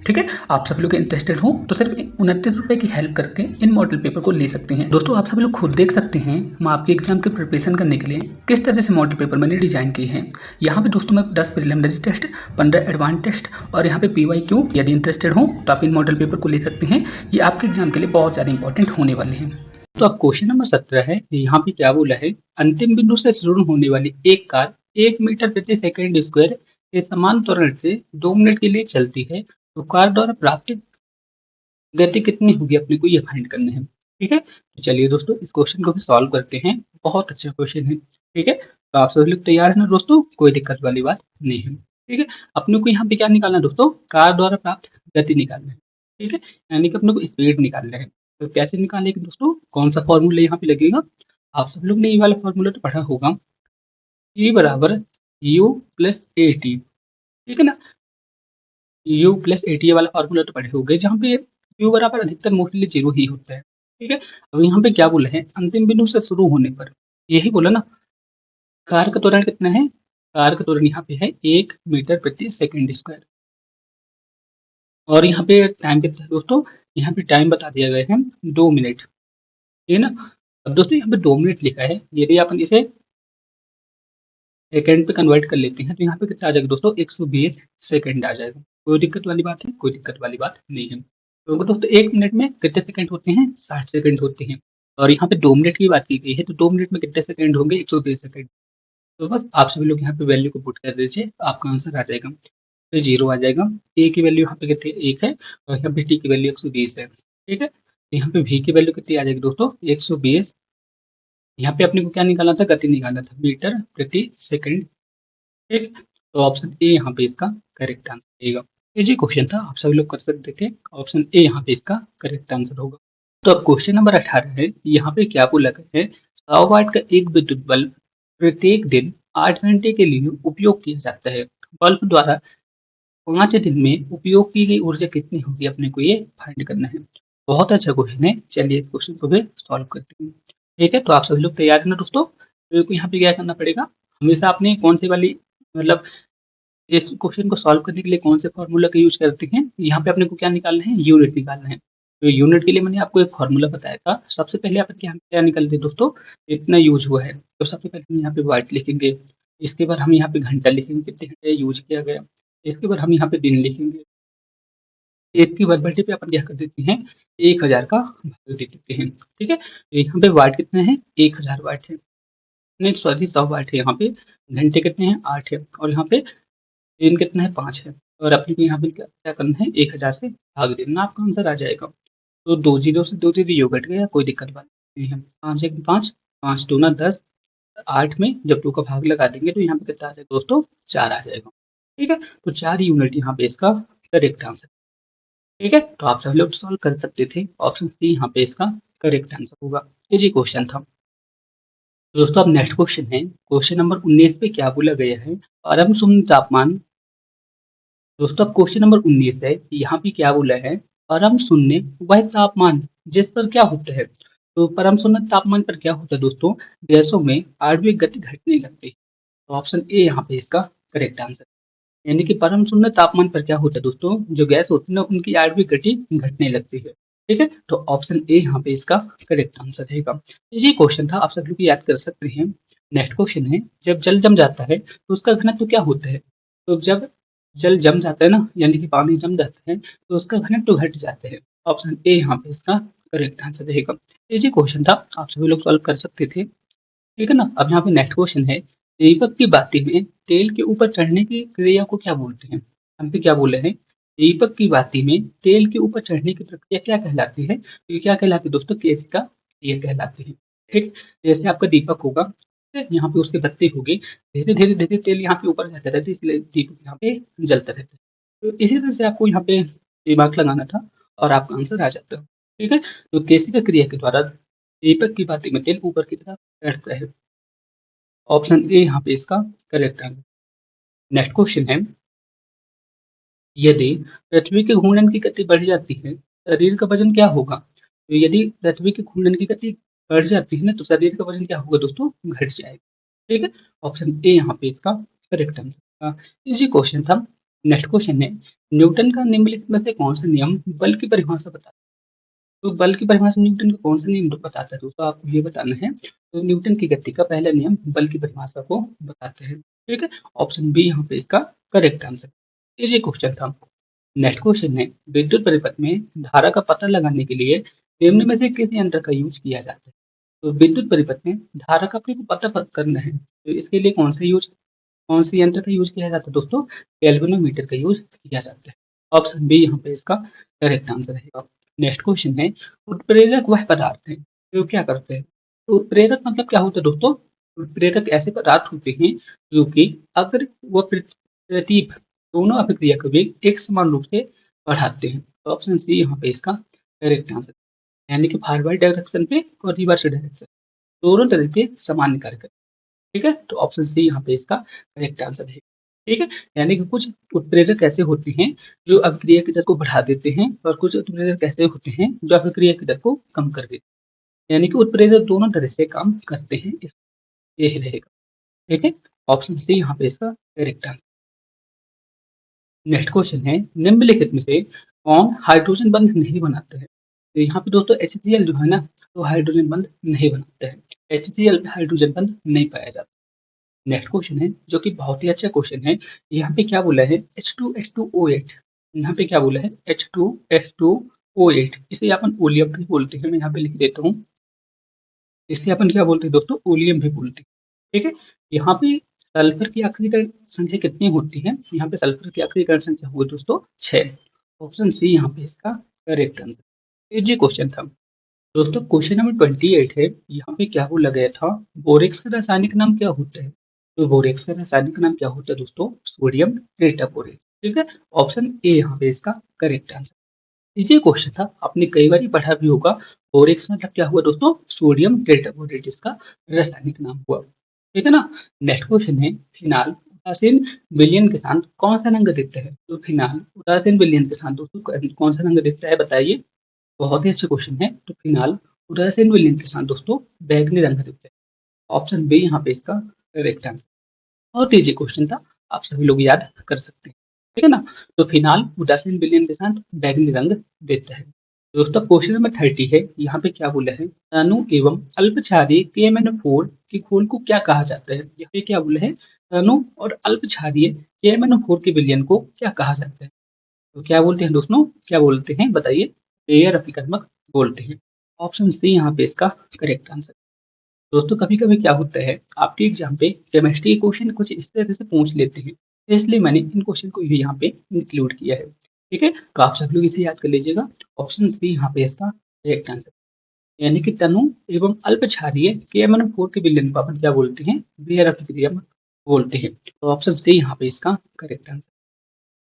A: ठीक है, आप सभी लोग इंटरेस्टेड हो तो सिर्फ 29 रुपये की हेल्प करके इन मॉडल पेपर को ले सकते हैं। दोस्तों आप सभी लोग खुद देख सकते हैं मैं आपके एग्जाम की प्रिपरेशन करने के लिए किस तरह से मॉडल पेपर मैंने डिजाइन किए हैं। यहाँ पे दोस्तों मैं 10 प्रिलिमिनरी टेस्ट, 15 एडवांस टेस्ट और यहाँ पे PYQ, यदि इंटरेस्टेड हो तो आप इन मॉडल पेपर को ले सकते हैं। ये आपके एग्जाम के लिए बहुत ज़्यादा इंपॉर्टेंट होने वाले हैं।
B: तो अब क्वेश्चन नंबर 17 है, यहाँ पे क्या बोला है, अंतिम बिंदु से शुरू होने वाली एक कार 1 मीटर प्रति सेकेंड स्क्वायर के समान त्वरण से 2 मिनट के लिए चलती है, तो कार द्वारा प्राप्त गति कितनी होगी, अपने को ये फाइंड करना है। ठीक है, तो चलिए दोस्तों इस क्वेश्चन को भी सॉल्व करते हैं, बहुत अच्छा क्वेश्चन है। ठीक है, तो आप सभी लोग तैयार है ना दोस्तों, कोई दिक्कत वाली बात नहीं है। ठीक है, अपने को यहाँ पे क्या निकालना है दोस्तों, कार द्वारा प्राप्त गति निकालना है। ठीक है, यानी कि अपने को स्पीड निकालना है। तो कैसे निकालेंगे दोस्तों, कौन सा फॉर्मूला यहाँ पे लगेगा, आप सब लोग ने ये वाला फॉर्मूला तो पढ़ा होगा, E बराबर यू प्लस ए टी। ठीक है ना, यू प्लस ए टी वाला फॉर्मूला तो पढ़े होंगे, जहाँ पे यू बराबर अधिकतर मोस्टली 0 ही होता है। ठीक है, अब यहाँ पे क्या बोला है, अंतिम बिंदु से शुरू होने पर, यही बोला ना, कार का त्वरण कितना है, कार का त्वरण यहाँ पे है 1 मीटर प्रति सेकेंड स्क्वायर। और यहाँ पे टाइम कितना है दोस्तों, यहाँ पे टाइम बता दिया गया है 2 मिनट। ठीक है ना, अब दोस्तों यहाँ पे 2 मिनट लिखा है, यदि अपन इसे सेकंड पे कन्वर्ट कर लेते हैं तो यहाँ पे कितना आ जाएगा दोस्तों, 120 सेकंड आ जाएगा। कोई दिक्कत वाली बात है, कोई दिक्कत वाली बात नहीं है। तो दोस्तों 1 मिनट में कितने सेकंड होते हैं, 60 सेकंड होते हैं। और यहाँ पे 2 मिनट की बात की गई है, तो 2 मिनट में कितने सेकंड होंगे, 120 सेकंड। तो बस आप सभी लोग यहाँ पे वैल्यू को पुट कर दीजिए, तो आपका आंसर आ जाएगा, तो 0 आ जाएगा। ए की वैल्यू यहाँ पे कितनी 1 है, और यहाँ पे टी की वैल्यू 120 है। ठीक है, तो यहाँ पे वी की वैल्यू कितनी आ जाएगी दोस्तों, 120। यहाँ पे अपने को क्या निकालना था, गति निकालना था, मीटर प्रति सेकंड। ठीक, तो ऑप्शन ए यहाँ पे इसका करेक्ट आंसर रहेगा। ये जो क्वेश्चन था आप सभी लोग कर सकते थे, ऑप्शन ए यहाँ पे इसका करेक्ट आंसर होगा। तो अब क्वेश्चन नंबर 18 है, यहाँ पे क्या बोला गया है, 100 वाट का एक विद्युत बल्ब प्रत्येक दिन 8 घंटे के लिए उपयोग किया जाता है, बल्ब द्वारा 5 दिन में उपयोग की गई ऊर्जा कितनी होगी, अपने को ये फाइंड करना है। बहुत अच्छा क्वेश्चन है, चलिए इस क्वेश्चन को भी सॉल्व करते हैं। ठीक है, तो आप सभी लोग तैयार हैं ना दोस्तों, तो यहाँ पे क्या करना पड़ेगा, हमेशा आपने कौन सी वाली मतलब इस क्वेश्चन को सॉल्व करने के लिए कौन से फॉर्मूला का यूज करते हैं, यहाँ पे अपने को क्या निकालना है, यूनिट निकालना है। तो यूनिट के लिए मैंने आपको एक फॉर्मूला बताया था। सबसे पहले अपन यहाँ क्या निकालते हैं दोस्तों, इतना यूज हुआ है, तो सबसे पहले हम यहाँ पे वाट लिखेंगे। इसके बाद हम यहाँ पे घंटा लिखेंगे, कितने घंटे यूज किया गया। इसके बाद हम यहाँ पे दिन लिखेंगे। इसकी वर्बलिटी पे अपन क्या कर देते हैं, 1000 का वैल्यू दे देते हैं। ठीक है, तो यहाँ पे वाट कितना है, 1000 वाट है, नहीं सॉरी 100 वाट है यहाँ पे। घंटे कितने हैं, 8 है, और यहाँ पे दिन कितना है, 5 है। और अपने को यहाँ पे क्या क्या करना है, 1000 से भाग देना, आपका आंसर आ जाएगा। तो 2 जीरो से 2 जीरो कट गया, कोई दिक्कत बात नहीं है। 5 एक 5, 5 दूना 10, 8 में जब 2 का भाग लगा देंगे तो यहाँ पे कितना आ जाएगा दोस्तों, 4 आ जाएगा। ठीक है, तो 4 यूनिट यहाँ पे इसका करेक्ट आंसर। ठीक है, तो आप सभी लोग सॉल्व कर सकते थे। ऑप्शन सी यहाँ पे इसका करेक्ट आंसर होगा। ये जी क्वेश्चन था। दोस्तों अब नेक्स्ट क्वेश्चन है, क्वेश्चन नंबर 19 पे क्या बोला गया है, परम शून्य तापमान। दोस्तों अब क्वेश्चन नंबर 19 है, यहाँ पे क्या बोला है, परम शून्य वह तापमान जिस पर क्या होता है। तो परम शून्य तापमान पर क्या होता है दोस्तों, गैसों में आणविक गति घटने लगती है। तो ऑप्शन ए यहाँ पे इसका करेक्ट आंसर। यानी कि परम शून्य तापमान पर क्या होता है दोस्तों, जो गैस होती है ना उनकी आणविक गति घटने लगती है। ठीक है, तो ऑप्शन ए यहाँ पे इसका करेक्ट आंसर रहेगा। ये क्वेश्चन था, आप सब लोग याद कर सकते हैं। नेक्स्ट क्वेश्चन है, जब जल जम जाता है तो उसका घनत्व क्या होता है। तो जब जल जम जाता है ना, यानी कि पानी जम जाता है, तो उसका घनत्व घट जाता है। ऑप्शन ए यहाँ पे इसका करेक्ट आंसर रहेगा। ये क्वेश्चन था, आप सभी लोग सॉल्व कर सकते थे। ठीक है ना, अब यहाँ पे नेक्स्ट क्वेश्चन है, दीपक की बाती में तेल के ऊपर चढ़ने की क्रिया को क्या बोलते हैं। हम पे क्या बोले हैं, दीपक की बाती में तेल के ऊपर चढ़ने की प्रक्रिया क्या कहलाती है। तो ये क्या कहलाती है दोस्तों, केशिका क्रिया कहलाती है। ठीक, जैसे आपका दीपक होगा, ठीक है, यहाँ पे उसके बत्ती होगी, धीरे धीरे धीरे तेल यहाँ पे ऊपर जाता रहता है, इसलिए दीपक यहाँ पे जलता रहता है। तो इसी तरह से आपको यहाँ पे दिमाग लगाना था और आपका आंसर आ जाता है। ठीक है, तो केशिका क्रिया के द्वारा दीपक की बाती में तेल ऊपर की तरफ चढ़ता है। ऑप्शन ए यहाँ पे इसका करेक्ट आंसर। नेक्स्ट क्वेश्चन है, यदि पृथ्वी के घूर्णन की गति बढ़ जाती है, शरीर का वजन क्या होगा। तो यदि पृथ्वी के घूर्णन की गति बढ़ जाती है ना, तो शरीर का वजन क्या होगा दोस्तों, घट जाएगा। ठीक है, ऑप्शन ए यहाँ पे इसका करेक्ट आंसर। इजी क्वेश्चन था। नेक्स्ट क्वेश्चन है, न्यूटन का निम्नलिखित में से कौन सा नियम बल की परिभाषा बताता है। तो बल की परिभाषा में न्यूटन का कौन सा नियम बताता है दोस्तों, आपको ये बताना है। तो न्यूटन की गति का पहला नियम बल की परिभाषा को बताते हैं। ठीक है, ऑप्शन बी यहाँ पे इसका करेक्ट आंसर। ये क्वेश्चन था। नेक्स्ट क्वेश्चन है, विद्युत परिपथ में धारा का पता लगाने के लिए निम्न में से किस यंत्र का यूज किया जाता है। तो विद्युत परिपथ में धारा का आपको पता करना है, तो इसके लिए कौन से यंत्र का यूज किया जाता है दोस्तों, गैल्वेनोमीटर का यूज किया जाता है। ऑप्शन बी यहाँ पे इसका करेक्ट आंसर रहेगा। नेक्स्ट क्वेश्चन है, उत्प्रेरक वह पदार्थ है जो क्या करते हैं। तो उत्प्रेरक मतलब क्या होता है दोस्तों, उत्प्रेरक ऐसे पदार्थ होते हैं जो कि अगर वो प्रतीप दोनों अभिक्रिया को भी एक समान रूप से बढ़ाते हैं। तो ऑप्शन सी यहाँ पे इसका करेक्ट आंसर, यानी कि फॉरवर्ड डायरेक्शन पे और रिवर्स डायरेक्शन दोनों तरह पे समान कार्य करते हैं। ठीक है, तो ऑप्शन सी यहाँ पे इसका करेक्ट आंसर है। ठीक है, यानी कि कुछ उत्प्रेरक ऐसे होते हैं जो अभिक्रिया की दर को बढ़ा देते हैं, और कुछ उत्प्रेरक ऐसे होते हैं जो अभिक्रिया की दर को कम कर देते हैं। यानी कि उत्प्रेरक दोनों तरह से काम करते हैं, इस यही रहेगा। ठीक है, ऑप्शन सी यहाँ पे इसका करेक्ट आंसर। नेक्स्ट क्वेश्चन है, निम्नलिखित में से कौन हाइड्रोजन बंध नहीं बनाते हैं। तो यहाँ पे दोस्तों HCl जो है ना, तो हाइड्रोजन बंध नहीं बनाते हैं। HCl में हाइड्रोजन बंध नहीं पाया जाता। नेक्स्ट क्वेश्चन है, जो कि बहुत ही अच्छा क्वेश्चन है। यहाँ पे क्या बोला है, H2H2O8। यहाँ पे क्या बोला है, H2H2O8, इसे अपन ओलियम भी बोलते हैं। मैं यहाँ पे लिख देता हूँ, इसे अपन क्या बोलते हैं दोस्तों, ओलियम भी बोलते हैं। ठीक है, यहाँ पे सल्फर की आखिरी कण संख्या कितनी होती है। यहाँ पे सल्फर की आखिरी कण संख्या होगी दोस्तों 6। ऑप्शन सी यहाँ पे इसका करेक्ट आंसर। ये क्वेश्चन था दोस्तों। क्वेश्चन नंबर 28 है, यहाँ पे क्या बोला गया था, बोरेक्स का रासायनिक नाम क्या होता है। तो बोरेक्स का रासायनिक नाम क्या होता है दोस्तों, सोडियम टेट्राबोरेट। ठीक है, ऑप्शन ए यहाँ पे इसका करेक्ट आंसर। ये क्वेश्चन था, आपने कई बार पढ़ा भी होगा। बोरेक्स मतलब क्या हुआ दोस्तों, सोडियम टेट्राबोरेट इसका रासायनिक नाम हुआ। ठीक है ना। नेक्स्ट क्वेश्चन है, फिनाल उदासीन विलयन के साथ कौन सा रंग देता है। तो फिनाल उदासीन विलयन के साथ दोस्तों कौन सा रंग देता है, बताइए। बहुत ही अच्छा क्वेश्चन है। तो फिनाल उदासीन विलयन के साथ दोस्तों बैगनी रंग देता है। ऑप्शन बी यहाँ पे इसका करेक्ट आंसर। बहुत ईजी क्वेश्चन था, आप सभी लोग याद कर सकते हैं, ठीक है ना। तो फिनाल उदासीन विलयन के साथ बैगनी रंग देता है। दोस्तों क्वेश्चन नंबर 30 है, यहाँ पे क्या बोला है, अणु एवं अल्पक्षारीय KMnO4 के घोल को क्या कहा जाता है। यहाँ पे क्या बोला है, अणु और अल्पक्षारीय KMnO4 के विलयन को क्या कहा जाता है। तो क्या बोलते हैं दोस्तों, क्या बोलते हैं बताइए, पेयर अभिकर्मक बोलते हैं। ऑप्शन सी यहाँ पे इसका करेक्ट आंसर। दोस्तों कभी कभी क्या होता है, आपके एग्जाम पे केमिस्ट्री के क्वेश्चन कुछ इस तरह से पूछ लेते हैं, इसलिए मैंने इन क्वेश्चन को भी यहाँ पे इंक्लूड किया है, ठीक है। तो आप सब लोग इसे याद कर लीजिएगा। ऑप्शन सी यहाँ पे इसका करेक्ट आंसर, यानी कि तनु एवं अल्पक्षारीय KMnO4 के विलयन को अपन क्या बोलते हैं, बेयर अभिक्रिया बोलते हैं। तो ऑप्शन सी यहाँ पे इसका करेक्ट आंसर।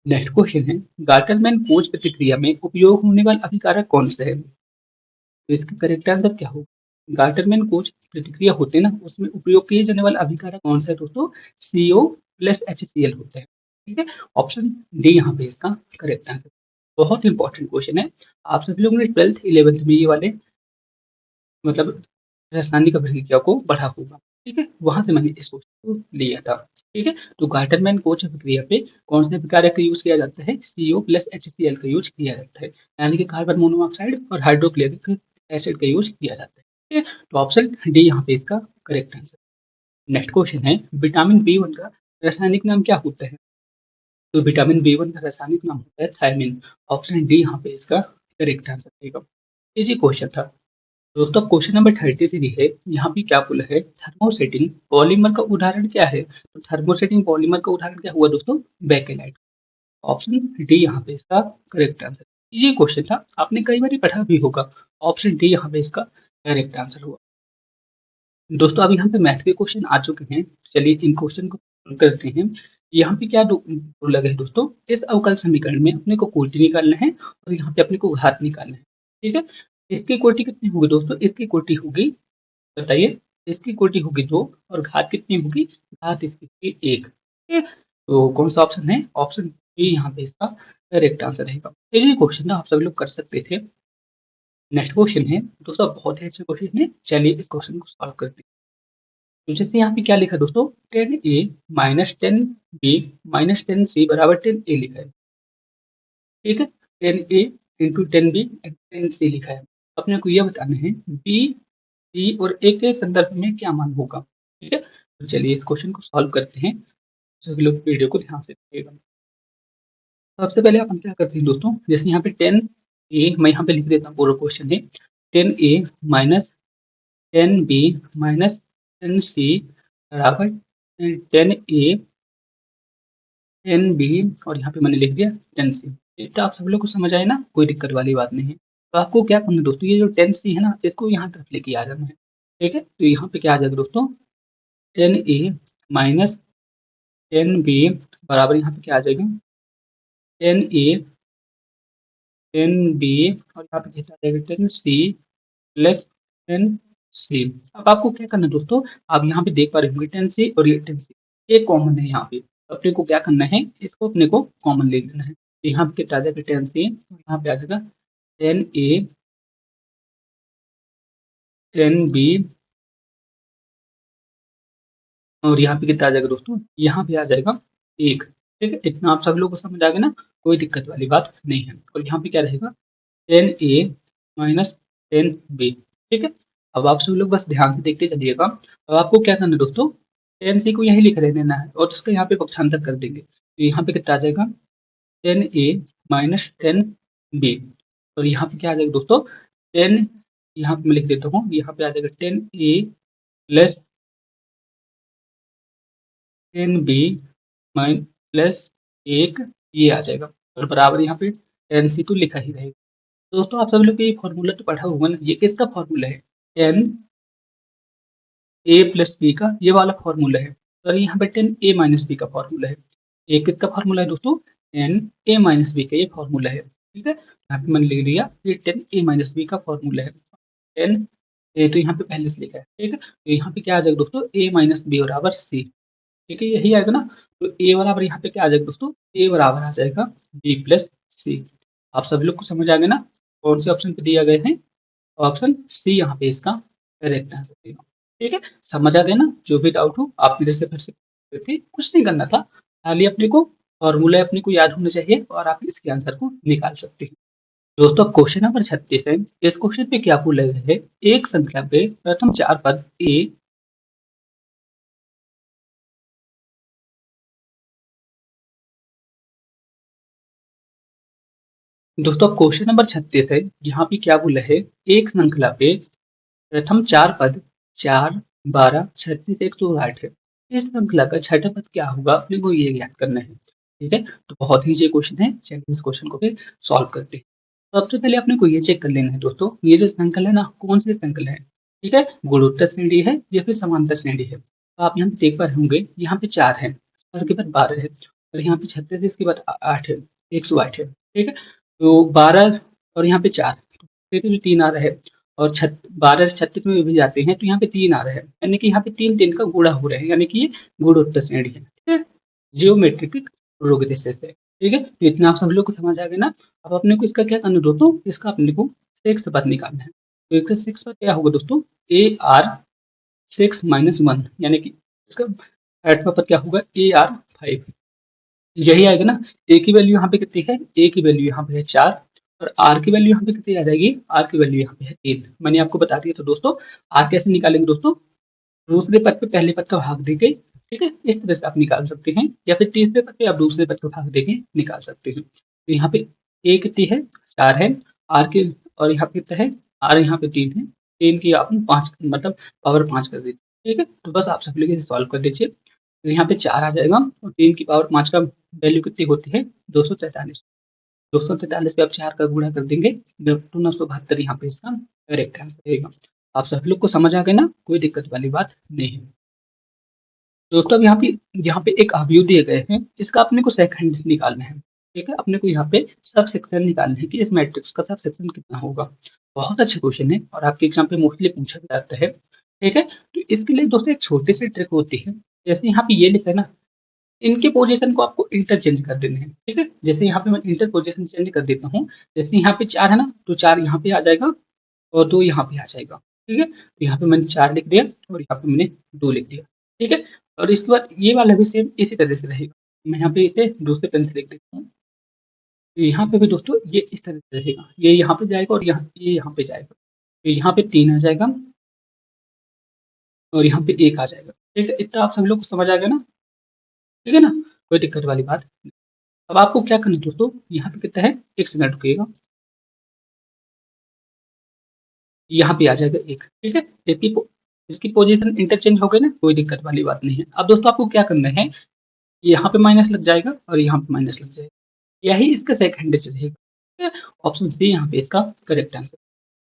B: नेक्स्ट क्वेश्चन है, गार्टनमैन कोच प्रतिक्रिया में उपयोग होने वाला अभिकारक कौन सा है। तो इसका करेक्ट आंसर क्या होगा, गार्टनमैन कोच प्रतिक्रिया होते हैं ना, उसमें उपयोग किए जाने वाला अभिकारक कौन सा है दोस्तों, CO प्लस HCl होता है, ठीक है। ऑप्शन डी यहाँ पे इसका करेक्ट आंसर। बहुत इंपॉर्टेंट क्वेश्चन है, आप सभी लोगों ने 12th 11th में ये वाले मतलब रासायनिक अभिक्रिया को पढ़ा होगा, ठीक है, वहां से मैंने इस क्वेश्चन को लिया था, ठीक है। तो गार्टनमैन कोच अभिक्रिया पे कौन से अभिकारक का यूज किया जाता है, CO प्लस HCl का यूज किया जाता है, यानी कि कार्बन मोनोऑक्साइड और हाइड्रोक्लोरिक एसिड का यूज किया जाता है, ठीक है। तो ऑप्शन डी यहाँ पे इसका करेक्ट आंसर। नेक्स्ट क्वेश्चन है, विटामिन B1 का रासायनिक नाम क्या होता है। तो विटामिन B1 का रासायनिक नाम होता है थायमिन। ऑप्शन डी यहाँ पे इसका करेक्ट आंसर रहेगा। इजी क्वेश्चन था। दोस्तों क्वेश्चन नंबर 33 है, यहाँ पे क्या बोला है, थर्मोसेटिंग पॉलीमर का उदाहरण क्या है। तो थर्मोसेटिंग पॉलीमर का उदाहरण क्या हुआ दोस्तों, बेकेलाइट। ऑप्शन डी यहाँ पे इसका करेक्ट आंसर। ये क्वेश्चन था, आपने कई बार पढ़ा भी होगा। ऑप्शन डी यहाँ पे इसका करेक्ट आंसर हुआ। दोस्तों अब यहाँ पे मैथ के क्वेश्चन आ चुके हैं, चलिए इन क्वेश्चन को solve करते हैं। यहाँ पे क्या लगे है दोस्तों, इस अवकल समीकरण में अपने को कोटि निकालना है और यहाँ पे अपने को घात निकालना है, ठीक है। इसकी कोटि कितनी होगी दोस्तों, इसकी कोटि होगी, बताइए, इसकी कोटि होगी 2 और घात कितनी होगी, घात इसकी होगी 1, ठीक है। तो कौन सा ऑप्शन है, ऑप्शन बी यहाँ पे इसका करेक्ट आंसर रहेगा। ये क्वेश्चन ना आप सभी लोग कर सकते थे। नेक्स्ट क्वेश्चन है दोस्तों, बहुत ही अच्छे क्वेश्चन है, चलिए इस क्वेश्चन को सॉल्व करते हैं। तो जैसे यहाँ पे क्या लिखा है दोस्तों, 10A minus 10B minus 10C बराबर 10A लिखा है, ठीक है। 10A इंटू 10B 10C लिखा है। अपने को यह बताना है B, C और A के संदर्भ में क्या मान होगा, ठीक है। तो चलिए इस क्वेश्चन को सॉल्व करते हैं, सभी लोग वीडियो को ध्यान से देखिएगा। सबसे पहले अपन क्या करते हैं दोस्तों, जैसे यहाँ पे 10A मैं यहाँ पे लिख देता हूँ, पूरा क्वेश्चन है 10A minus 10B minus 10C बराबर 10A 10B और यहाँ पे मैंने लिख दिया 10C। तो आप सब लोग को समझ आए ना, कोई दिक्कत वाली बात नहीं है। तो आपको क्या करना है दोस्तों, ये जो 10C है ना, इसको यहाँ तरफ लेके आ जाना है, ठीक है। तो यहाँ पे क्या आ जाएगा दोस्तों, 10A माइनस 10B बराबर यहाँ पे क्या आ जाएगा, 10A 10B और यहाँ पे क्या आ जाएगा 10C प्लस 10C। अब आपको क्या करना है दोस्तों, आप यहाँ पे देख पा रहे होंगे 10C और ये 10C ये कॉमन है यहाँ पे। अपने को क्या करना है, इसको अपने को कॉमन ले लेना है। तो यहाँ पे कितना आ जाएगा 10C और यहाँ पे आ जाएगा 10A 10B और यहाँ पे कितना आ जाएगा दोस्तों, यहाँ पे आ जाएगा 1, ठीक है। इतना आप सब लोग को समझ आ गया ना, कोई दिक्कत वाली बात नहीं है। और यहाँ पे क्या रहेगा 10A माइनस 10B, ठीक है। अब आप सब लोग बस ध्यान से देखते चलिएगा। अब आपको क्या करना है दोस्तों, 10C को यही लिख लेना है और उसका यहाँ पे पक्षांतर कर देंगे। तो यहाँ पे कितना आ जाएगा 10A माइनस 10B और यहाँ पे क्या आ जाएगा दोस्तों 10, यहाँ पे मैं लिख देता हूँ, यहाँ पे आ जाएगा 10A plus 10B mine plus 1 ये आ जाएगा और बराबर यहाँ पे 10C तो लिखा ही रहेगा। दोस्तों आप सभी लोग ये फॉर्मूला तो पढ़ा होगा ना, ये किसका फॉर्मूला है, टेन ए प्लस बी का ये वाला फॉर्मूला है। और यहाँ पे 10A माइनस बी का फॉर्मूला है। ये किसका फॉर्मूला है दोस्तों, 10A माइनस बी का ये फॉर्मूला है, ठीक है। यहाँ पे मैंने लिख दिया ये 10A माइनस बी का फॉर्मूला है। 10 ए तो यहाँ पे पहले से लिखा है, ठीक है। तो यहाँ पे क्या आ जाएगा दोस्तों, A माइनस बी बराबर C, ठीक है, यही आएगा ना। तो A बराबर यहाँ पे क्या आ जाएगा दोस्तों, A बराबर आ जाएगा B प्लस C। आप सभी लोग को समझ आ गया ना, कौन से ऑप्शन पे दिया गए हैं, ऑप्शन सी यहाँ पे इसका करेक्ट आंसर देगा, ठीक है। समझ आ गया ना, जो भी डाउट हो आप मेरे से फिर से कुछ नहीं करना था, खाली अपने को फॉर्मूला अपने को याद होना चाहिए और आप इसके आंसर को निकाल सकते हैं। दोस्तों क्वेश्चन नंबर 36 है। इस क्वेश्चन पे क्या बोला गया है, एक संख्या पे प्रथम 4 पद ए। दोस्तों क्वेश्चन नंबर 36 है, यहाँ पे क्या बोला है, एक श्रृंखला पे प्रथम 4 पद 4, 12, 36, 108 है। इस श्रृंखला का छठा पद क्या होगा, अपने को ये ज्ञात करना है। ठीक है, तो बहुत ही ये क्वेश्चन है। चलिए इस क्वेश्चन को भी सॉल्व करते हैं। सबसे पहले अपने को ये चेक कर लेना है दोस्तों, ये जो श्रृंखला है ना, कौन सी श्रृंखला है। ठीक है, गुणोत्तर श्रेणी है या फिर समांतर श्रेणी है। तो आप यहाँ पे देख पा रहे होंगे, यहाँ पे 4 है और के बाद 12 है और यहाँ पे 36 इसके बाद 8 है, 108 है। ठीक है, तो 12 और यहाँ पे 4, फिर भी 3 आ रहा है और 12 से 36 में भी जाते हैं तो यहाँ पे 3 आ रहा है, यानी कि यहाँ पे 3 का गुणा हो रहा है, यानी कि ये गुणोत्तर श्रेणी है। ठीक है, जियोमेट्रिक प्रोग्रेसेस है। ठीक है, तो इतना आप सब लोग को समझ आ गया ना। अब अपने को इसका क्या करना है दोस्तों, इसका अपने को शेष पद निकालना है। तो इसका शेष पद क्या होगा दोस्तों, ए आर 6 - 1, यानी कि इसका आठवां पद क्या होगा, ए आर 5। यही आएगा ना। ए की वैल्यू यहाँ पे कितनी है, ए की वैल्यू यहाँ पे है 4 और आर की वैल्यू यहाँ पे कितनी आ जाएगी, आर की वैल्यू यहाँ पे है 3। मैंने आपको बता दिया था दोस्तों। आर कैसे निकालेंगे दोस्तों, दूसरे पद पे पहले पद का भाग देके, ठीक है, इस तरह से आप निकाल सकते हैं, या फिर तीसरे पद पे आप दूसरे पद का भाग देके निकाल सकते हैं। तो यहाँ पे ए कितनी है, 4 है, आर के और यहाँ पे कितना है, आर यहाँ पे 3 है, 3 की आप 5 मतलब पावर 5 कर दीजिए। ठीक है, तो बस आप सब लोग इसे सॉल्व कर दीजिए। तो यहाँ पे 4 आ जाएगा और 3 की पावर 5 का वैल्यू कितनी होती है, 243। 243 पे आप 4 का गुणा कर देंगे, 972 यहाँ पे इसका करेक्ट आंसर रहेगा। आप सभी लोग को समझ आ गया ना, कोई दिक्कत वाली बात नहीं है। दोस्तों अब यहाँ पे एक अवयव दिए गए हैं, इसका अपने को सेकंड निकालना है। ठीक है, अपने को यहाँ पे सब सेक्शन निकालना है कि इस मैट्रिक्स का सब सेक्शन कितना होगा। बहुत अच्छा क्वेश्चन है और आपके एग्जाम पे मोस्टली पूछा जाता है। ठीक है, तो इसके लिए दोस्तों एक छोटी सी ट्रिक होती है। जैसे यहाँ पे ये लिखा है ना, इनके पोजीशन को आपको इंटरचेंज कर देने हैं। ठीक है, जैसे यहाँ पे मैं इंटर पोजीशन चेंज कर देता हूँ। जैसे यहाँ पे 4 है ना, तो 4 यहाँ पे आ जाएगा और 2 यहाँ पे आ जाएगा। ठीक है, तो यहाँ पे मैंने 4 लिख दिया और यहाँ पे मैंने 2 लिख दिया। ठीक है, और इसके बाद ये वाला भी सेम इसी तरह से रहेगा। मैं यहाँ पे इसे दूसरे पेन से लिख देता हूँ। तो यहाँ पे भी दोस्तों ये इस तरह से रहेगा, ये यहाँ पे जाएगा और ये यहाँ पे जाएगा। तो यहाँ पे 3 आ जाएगा और यहाँ पे 1 आ जाएगा। ठीक है, इतना आप सभी लोग को समझ आ गया ना। ठीक है ना, कोई दिक्कत वाली बात नहीं। अब आपको क्या करना है दोस्तों, यहाँ पे कितना है, 1 सेकंड रुकिएगा, यहाँ पे आ जाएगा 1। ठीक है, इसकी पोजीशन इंटरचेंज हो गई ना, कोई दिक्कत वाली बात नहीं है। अब दोस्तों आपको क्या करना है, यहाँ पे माइनस लग जाएगा और यहाँ पे माइनस लग जाएगा, यही इसका सेकंड से रहेगा। ठीक है, ऑप्शन सी यहाँ पे इसका करेक्ट आंसर।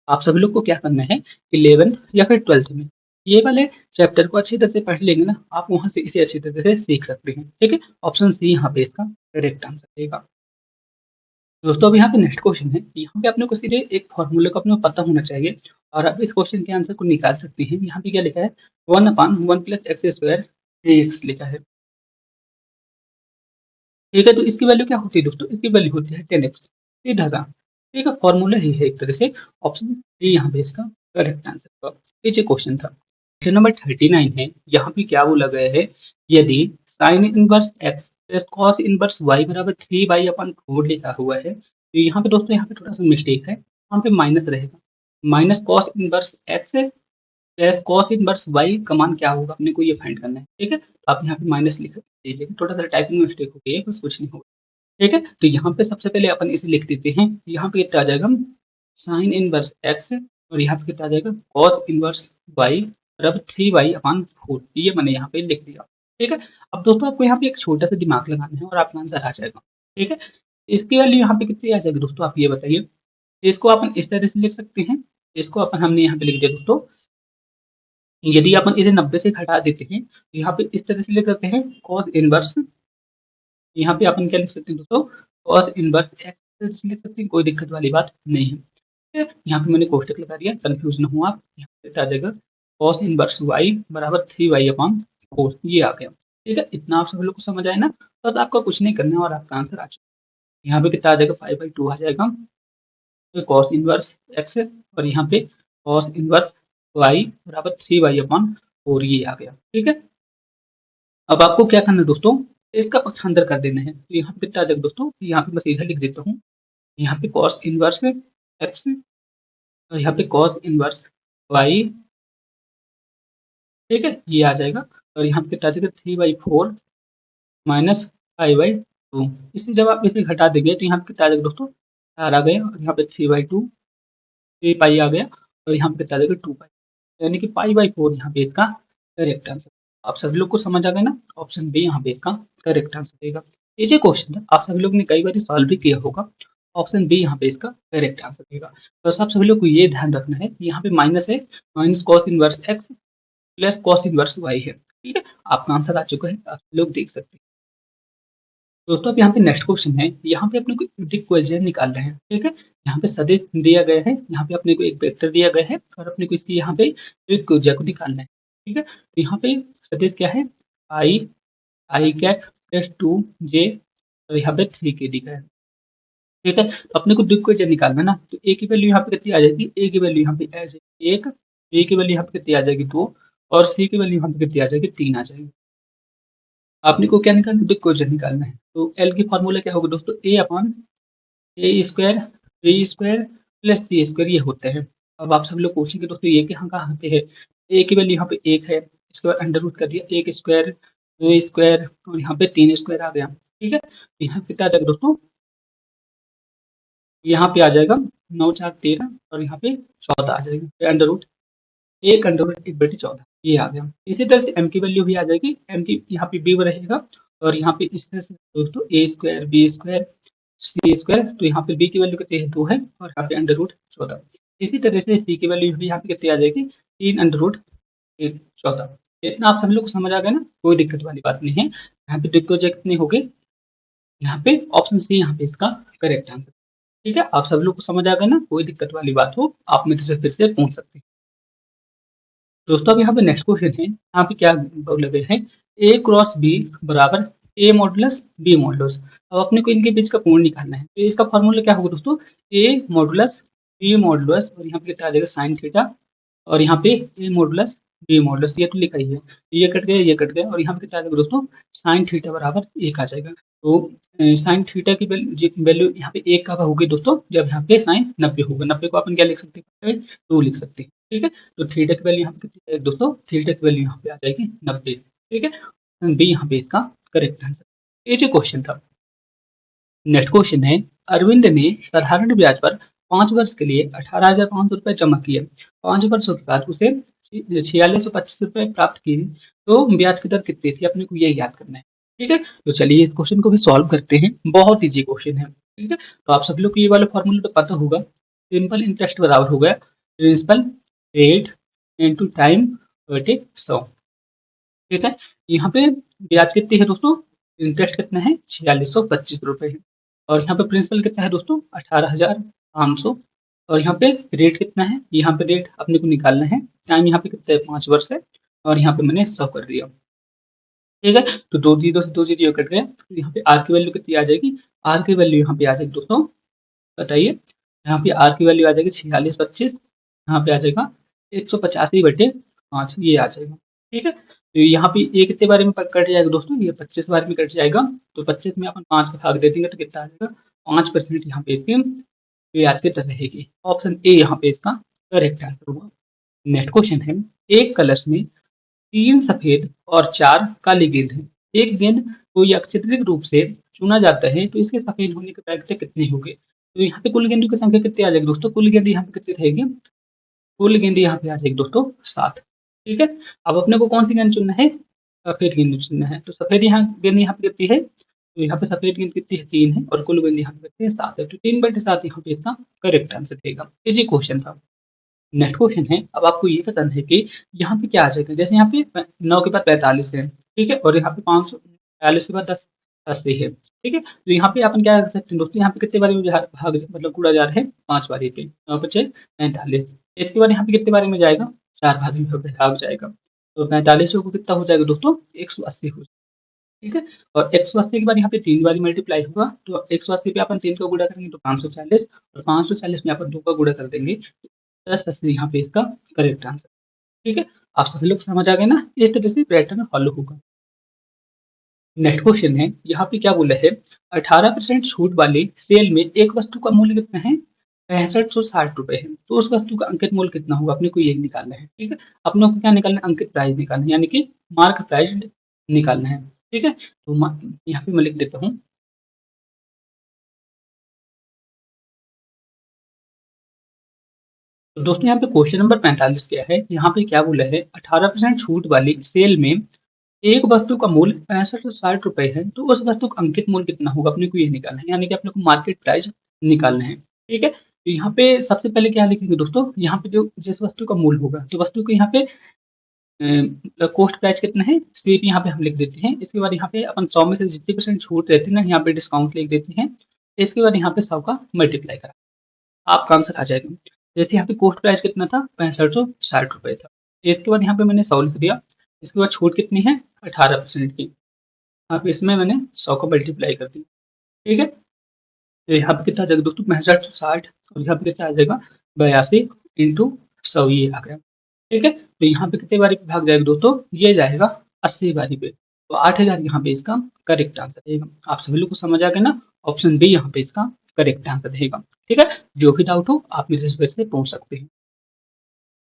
B: आप सभी लोग को क्या करना है, 11th या फिर 12th में ये वाले चैप्टर को अच्छी तरह से पढ़ लेंगे ना, आप वहां से इसे अच्छी तरह से सीख सकते हैं। ठीक है, ऑप्शन सी यहाँ पे इसका करेक्ट आंसर रहेगा। दोस्तों अब यहाँ पे नेक्स्ट क्वेश्चन है, यहाँ पे अपने को सीधे एक फॉर्मूले को अपने को पता होना चाहिए और आप इस क्वेश्चन के आंसर को निकाल सकते हैं। यहाँ पे क्या लिखा है, 1/1 + x² लिखा है। ठीक है, तो इसकी वैल्यू क्या होती है दोस्तों, इसकी वैल्यू होती है 10x, सीधा सा। ठीक है, फॉर्मूला ही है एक तरह से। ऑप्शन डी यहाँ पे इसका करेक्ट आंसर का ये क्वेश्चन था। क्वेश्चन नंबर 39 है, यहाँ पे क्या बोला गया है, यदि sine inverse x plus cos inverse y बराबर 3y/4 लिखा हुआ है, तो यहाँ पे दोस्तों यहाँ पे थोड़ा सा मिस्टेक है, यहाँ पे माइनस रहेगा। Minus cos inverse x plus cos inverse y का मान क्या होगा, अपने को ये फाइंड करना है। ठीक है, तो आप यहाँ पे माइनस लिख दीजिए, थोड़ा सा टाइपिंग मिस्टेक हो गई है, बस कुछ नहीं होगा। ठीक है, तो यहाँ पे सबसे पहले अपन इसे लिख देते हैं। यहाँ पे कितना आ जाएगा, साइन इनवर्स x और यहाँ पे कितना आ जाएगा, कॉस इनवर्स y बराबर 3y/4। ये मैंने यहाँ पे लिख दिया। ठीक है, अब दोस्तों आपको यहाँ पे एक छोटा सा दिमाग लगाना है और आपका आंसर आ जाएगा। ठीक है, इसकी वैल्यू यहाँ पे कितनी आ जाएगी दोस्तों, आप ये बताइए। इसको अपन इस तरह से लिख सकते हैं, इसको अपन हमने यहाँ पे लिख दिया दोस्तों। यदि अपन इसे 90 से घटा देते हैं तो यहाँ पे इस तरह से लिख सकते हैं, कॉस इनवर्स, यहाँ पे अपन क्या लिख सकते हैं दोस्तों, कॉस इनवर्स एक्स लिख सकते हैं, कोई दिक्कत वाली बात नहीं है। ठीक है, यहाँ पे मैंने कोष्टक लगा दिया, कंफ्यूज ना हो आप। यहाँ पे आ जाएगा कॉस इनवर्स वाई बराबर 3y/4, ये आ गया। ठीक है, इतना आप सब लोग को समझ आए ना, बस आपका कुछ नहीं करना है और आपका आंसर आ जाएगा। यहाँ पे कितना आ जाएगा, 5/2 आ जाएगा, तो कॉस इनवर्स एक्स और यहाँ पे कॉस इनवर्स वाई बराबर 3y/4, ये आ गया। ठीक है, अब आपको क्या करना है दोस्तों, इसका पक्षांतर कर देना है। तो यहाँ पे कितना आ जाएगा दोस्तों, यहाँ पे मैं सीधा लिख देता हूँ, यहाँ पे कॉस इनवर्स एक्स और यहाँ पे कॉस इनवर्स वाई, ठीक है, ये आ जाएगा। और यहाँ पे कितना आ जाएगा 3/4 माइनस 5/2। इसे जब आप इसे घटा देंगे तो यहाँ पे कितना आ जाएगा दोस्तों, 4 आ गया और यहाँ पे 3/2, 3 पाई आ गया और यहाँ पे कितना आ जाएगा 2 पाई, यानी कि पाई/4 यहाँ पे इसका करेक्ट आंसर। आप सभी लोग को समझ आ गया ना, ऑप्शन बी यहाँ पे इसका करेक्ट आंसर देगा। इसी क्वेश्चन था, आप सभी लोग ने कई बार सॉल्व भी किया होगा। ऑप्शन बी यहाँ पे इसका करेक्ट आंसर देगा। बस आप सभी लोग को ये ध्यान रखना है, यहाँ पे माइनस है, minus cos inverse x plus cos inverse y है, ठीक है। आपका आंसर आ चुका है, आप लोग देख सकते हैं। दोस्तों अब यहाँ पे नेक्स्ट क्वेश्चन है, यहाँ पे अपने को इक्वेशन निकाल रहे हैं, ठीक है। यहाँ पे सदिश दिया गया है, यहाँ पे अपने को एक वेक्टर दिया गया है और अपने को इसकी यहाँ पे इक्वेशन को निकालना है, ठीक है। तो यहाँ पे सदिश क्या है, आई आई कैप प्लस 2j और यहाँ पे 3k दिखा है, ठीक है। तो अपने को इक्वेशन निकालना है ना, तो ए की वैल्यू यहाँ पे कितनी आ जाएगी, ए की वैल्यू यहाँ पे आ जाएगी 1, बी की वैल्यू यहाँ पे कितनी आ जाएगी 2 और सी की वैल्यू यहाँ पे कितनी आ जाएगी 3 आ जाएगी। आपने को क्या निकालना है, इक्वेशन निकालना है। तो एल की फॉर्मूला क्या होगा दोस्तों, ए अपॉन ए स्क्वायर बी स्क्वायर प्लस सी स्क्वायर, ये होते हैं। अब आप सब लोग पूछेंगे दोस्तों ये कहाँ कहाँ आते हैं, ए की वैल्यू यहाँ पे 1 है, इसके बाद अंडर रूट कर दिया 1 स्क्वायर 2 स्क्वायर और यहाँ पे 3 स्क्वायर आ गया, ठीक है। तो यहाँ कितना आ जाएगा दोस्तों, यहाँ पे आ जाएगा 9 4 13 और यहाँ पे 14 आ जाएगा, अंडर रूट 1 अंडर रूट 1/14, ये आ गया। इसी तरह से एम की वैल्यू भी आ जाएगी, एम की यहाँ पे बी रहेगा और यहाँ पे इस तरह से दोस्तों ए स्क्वायर बी स्क्वायर सी स्क्वायर, तो यहाँ पे बी की वैल्यू कितनी है 2 है और यहाँ पे अंडर रूट 14। इसी तरह से सी की वैल्यू भी यहाँ पे कितनी आ जाएगी 3 अंडर रूट 14। इतना आप सभी लोग समझ आ गए ना, कोई दिक्कत वाली बात नहीं है। यहाँ पे डिस्क्लोजर कितने हो गए, यहाँ पे ऑप्शन सी यहाँ पे इसका करेक्ट आंसर, ठीक है। आप सभी लोग को समझ आ गया ना, कोई दिक्कत वाली बात हो आप मुझसे फिर से पूछ सकते हैं। दोस्तों अब यहाँ पे नेक्स्ट क्वेश्चन है, यहाँ पे क्या लगे हैं, ए क्रॉस बी बराबर ए मॉडुलस बी मॉडुलस। अब अपने को इनके बीच का कोण निकालना है, तो इसका फॉर्मूला क्या होगा दोस्तों, ए मॉडुलस बी मॉडुलस और यहाँ पे कितना आ जाएगा साइन थीटा और यहाँ पे ए मॉडुलस बी मॉडुलस, ये तो लिखा ही है, ये कट गया ये कट गया और यहाँ पे कितना आ जाएगा दोस्तों, साइन थीटा बराबर 1 आ जाएगा। तो साइन थीटा की वैल्यू यहाँ पे 1 कब होगी दोस्तों, जब यहाँ पे साइन 90 होगा, 90 को अपन क्या लिख सकते हैं 2 लिख सकते हैं, ठीक है। तो थीटा की वैल्यू यहाँ पे कितनी है दोस्तों, थीटा की वैल्यू यहाँ पे आ जाएगी 90, ठीक है। बी यहाँ पे इसका करेक्ट आंसर। ये जो क्वेश्चन था, नेक्स्ट क्वेश्चन है, अरविंद ने साधारण ब्याज पर 5 वर्ष के लिए 18,500 रुपए जमा किए, 5 वर्षों के बाद उसे 4625 रुपए प्राप्त किए, तो ब्याज की दर कितनी थी, अपने को ये याद करना है, ठीक है। तो चलिए इस क्वेश्चन को भी सॉल्व करते हैं, बहुत ईजी क्वेश्चन है, ठीक है। तो आप सभी लोग को ये वाला फॉर्मूला तो पता होगा, सिंपल इंटरेस्ट बराबर हो गया प्रिंसिपल रेट इनटू टाइम बटे 100, ठीक है। यहाँ पे ब्याज कितनी है दोस्तों, इंटरेस्ट कितना है 4625 रुपए है और यहाँ पे प्रिंसिपल कितना है दोस्तों 18,500 और यहाँ पे रेट कितना है, यहाँ पे रेट अपने को निकालना है, टाइम यहाँ पे कितना है 5 वर्ष है और यहाँ पे मैंने 100 कर दिया, ठीक है। तो 2 जीरो से 2 जीरो कट गया, तो यहाँ पे आर की वैल्यू कितनी आ जाएगी, आर की वैल्यू यहाँ पे आ जाएगी दोस्तों, बताइए, यहाँ पे आर की वैल्यू आ जाएगी 4625, यहाँ पे आ जाएगा 185/5, ये आ जाएगा, ठीक है। तो यहाँ पे ये कितने बारे में कट जाएगा दोस्तों, ये 25 बार में कट जाएगा, तो 25 में अपन 5 का भाग दे देंगे तो कितना आ जाएगा 5% यहाँ पे इसकी ब्याज की दर रहेगी। ऑप्शन ए यहाँ पे इसका करेक्ट आंसर होगा। नेक्स्ट क्वेश्चन है, एक कलश में 3 सफेद और 4 काली गेंद है, एक गेंद को यादृच्छिक रूप से चुना जाता है तो इसके सफेद होने के पैकेट कितने होंगे, तो यहाँ पे कुल गेंदों की संख्या कितनी आ जाएगी दोस्तों, कुल गेंद यहाँ पे कितनी रहेगी, कुल गेंद यहाँ पे आ जाएगी दोस्तों 7, ठीक है। अब अपने को कौन सी गेंद चुनना है, सफेद गेंद चुनना है, तो सफेद यहाँ गेंद यहाँ पे कितनी है, तो यहाँ पे सफेद गेंद कितनी है 3 है और कुल गेंद यहाँ पे कितनी है 7 है, तो 3/7 यहाँ पे इसका करेक्ट आंसर रहेगा। इसी क्वेश्चन था। नेक्स्ट क्वेश्चन है, अब आपको ये बताना है कि यहाँ पे क्या आ जाएगा, जैसे यहाँ पे 9 के बाद 45 है, ठीक है, और यहाँ पे 540 के बाद 10 80 है, ठीक है। तो यहाँ पे अपन क्या कर सकते हैं दोस्तों, यहाँ पे कितने बारे में भाग मतलब गुणा जा रहा है 5 बारी पे, 9 5 45, इसके बाद यहाँ पे कितने बारे में जाएगा 4 बारी में भाग जाएगा, तो 45 को कितना हो जाएगा दोस्तों 180 हो जाएगा, ठीक है। और 180 के बाद यहाँ पे 3 बारी मल्टीप्लाई होगा, तो 180 पे अपन 3 का गुणा करेंगे तो 540 और 540 में अपन 2 का गुणा कर देंगे, 1080 यहाँ पे इसका करेक्ट आंसर, ठीक है। आप सभी लोग समझ आ गए ना, इस तरह से पैटर्न फॉलो होगा। नेक्स्ट क्वेश्चन है, यहाँ पे क्या बोला है, 18% छूट वाली सेल में एक वस्तु का मूल्य कितना है, 6560 रुपए है। तो उस वस्तु का अंकित मूल्य कितना होगा, अपने को ये निकालना है। ठीक है, अपने को क्या निकालना है, अंकित प्राइस निकालना है, यानी कि मार्क प्राइस निकालना है। ठीक है, तो यहाँ पे मैं लिख देता हूँ। तो दोस्तों यहाँ पे क्वेश्चन नंबर 45 क्या है, यहाँ पे क्या बोला है, 18% छूट वाली सेल में एक वस्तु का मूल्य 6560 रुपए है। तो उस वस्तु का अंकित मूल्य कितना होगा, अपने को ये निकालना है, यानी कि अपने को मार्केट प्राइस निकालना है। ठीक है, तो यहाँ पे सबसे पहले क्या लिखेंगे दोस्तों, यहाँ पे जो जिस वस्तु का मूल्य होगा, तो वस्तु को यहाँ पे कॉस्ट प्राइस कितना है, सीप यहाँ पे हम लिख देते हैं। इसके बाद यहाँ पे अपन 100 में से जितनी परसेंट छूट रहती है ना, यहाँ पे डिस्काउंट लिख देते हैं। इसके बाद यहाँ पे 100 का मल्टीप्लाई करा, आपका आंसर आ जाएगा। जैसे यहाँ पे कॉस्ट प्राइस कितना था, 6560 रुपए था। इसके बाद यहाँ पे मैंने 100 लिख दिया। इसके बाद छूट कितनी है, 18% की। अब इसमें मैंने 100 को मल्टीप्लाई कर दिया। ठीक है, तो यहाँ पे कितना आ जाएगा दोस्तों, 6560, और यहाँ पे कितना आ जाएगा, 82 इंटू 100, ये आ गया। ठीक है, तो यहाँ पे कितने बारी पे भाग जाएगा दोस्तों, ये जाएगा 80 बारी पे। तो 8000 यहाँ पे इसका करेक्ट आंसर रहेगा। आप सभी लोग को समझ आ गया ना, ऑप्शन बी यहाँ पे इसका करेक्ट आंसर रहेगा। ठीक है, जो भी डाउट हो आप मेरे से फिर से पूछ सकते हैं।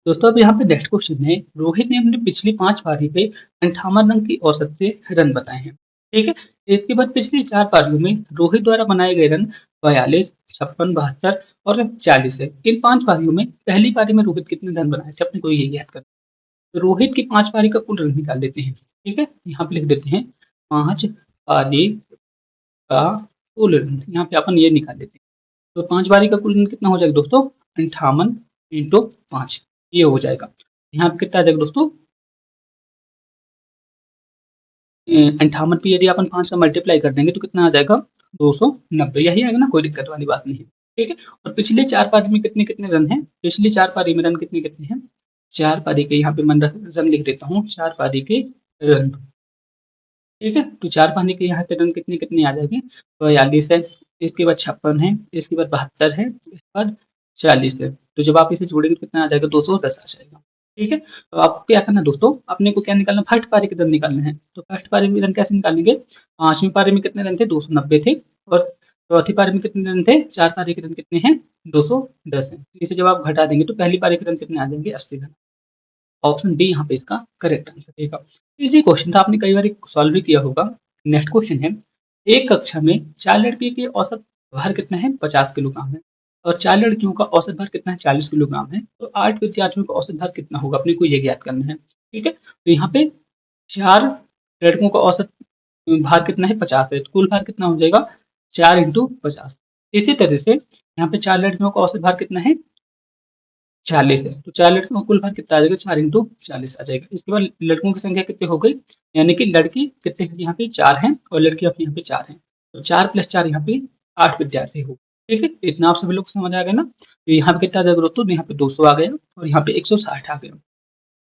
B: दोस्तों अब यहाँ पे नेक्स्ट क्वेश्चन है, रोहित ने अपनी पिछली 5 पारी पे 58 रन की औसत से रन बनाए हैं। ठीक है, इसके बाद पिछली 4 पारियों में रोहित द्वारा बनाए गए रन 42, 56, 72 और 40 है। इन 5 पारियों में पहली पारी में रोहित कितने रन बनाए थे, अपने को ये याद करना है। तो रोहित की 5 पारी का कुल रन निकाल लेते हैं। ठीक है, यहाँ पे लिख देते हैं 5 पारी का कुल रन, यहाँ पे अपन ये निकाल लेते हैं। तो 5 पारी का कुल रन कितना हो जाएगा दोस्तों, 58 इंटू 5, ये हो जाएगा। यहाँ पे कितना आ जाएगा दोस्तों, 58 पे यदि अपन 5 का मल्टीप्लाई कर देंगे तो कितना आ जाएगा, 290, यही आएगा ना, कोई दिक्कत वाली बात नहीं है। ठीक है, और पिछले 4 पारी में कितने कितने रन हैं, पिछली 4 पारी में रन कितने कितने हैं, 4 पारी के यहाँ पे मैं रन लिख देता हूँ, 4 पारी के रन। ठीक है, तो 4 पारी के यहाँ पे रन कितने कितने आ जाएंगे, 42 है, इसके बाद 56 है, इसके बाद 72 है, इसके बाद 40 है। तो जब आप इसे जोड़ेंगे तो कितना आ जाएगा, 210 आ जाएगा। ठीक है, तो आपको क्या करना है दोस्तों, अपने को क्या निकालना, फर्स्ट पारी के रन निकालने हैं। तो फर्स्ट पारी में रन कैसे निकालेंगे, 5वीं पारी में कितने रन थे, 290 थे, और चौथी पारी में कितने रन थे, 4 पारी के रन कितने हैं, 210 है। इसे जब आप घटा देंगे तो पहली पारी के रन कितने आ जाएंगे, 80 रन। ऑप्शन डी यहाँ पे इसका करेक्ट आंसर रहेगा। इजी क्वेश्चन था, आपने कई बार सॉल्व भी किया होगा। नेक्स्ट क्वेश्चन है, एक कक्षा में 4 लड़के के औसत भार कितना है, 50 किलोग्राम है, और 4 लड़कियों का औसत भार कितना है, 40 किलोग्राम है। तो 8 विद्यार्थियों का औसत भार कितना होगा, अपने को ये ज्ञात करना है। ठीक है, तो यहाँ पे 4 लड़कों का औसत भार कितना है, 50 है, तो कुल भार कितना हो जाएगा, 4 इंटू 50। इसी तरह से यहाँ पे 4 लड़कियों का औसत भार कितना है, 40 है, तो 4 लड़कियों का कुल भार कितना आ जाएगा, 4 इंटू 40 आ जाएगा। इसके बाद लड़कों की संख्या कितनी हो गई, यानी कि लड़की कितने हैं, यहाँ पे 4 हैं और लड़कियां यहाँ पे 4 हैं। तो 4 + 4 यहाँ पे 8 विद्यार्थी हो। ठीक है, इतना आप सभी लोग समझ आ गया ना। तो यहाँ पे कितना आ जाएगा दोस्तों, यहाँ पे 200 आ गया, और यहाँ पे 160 आ गया,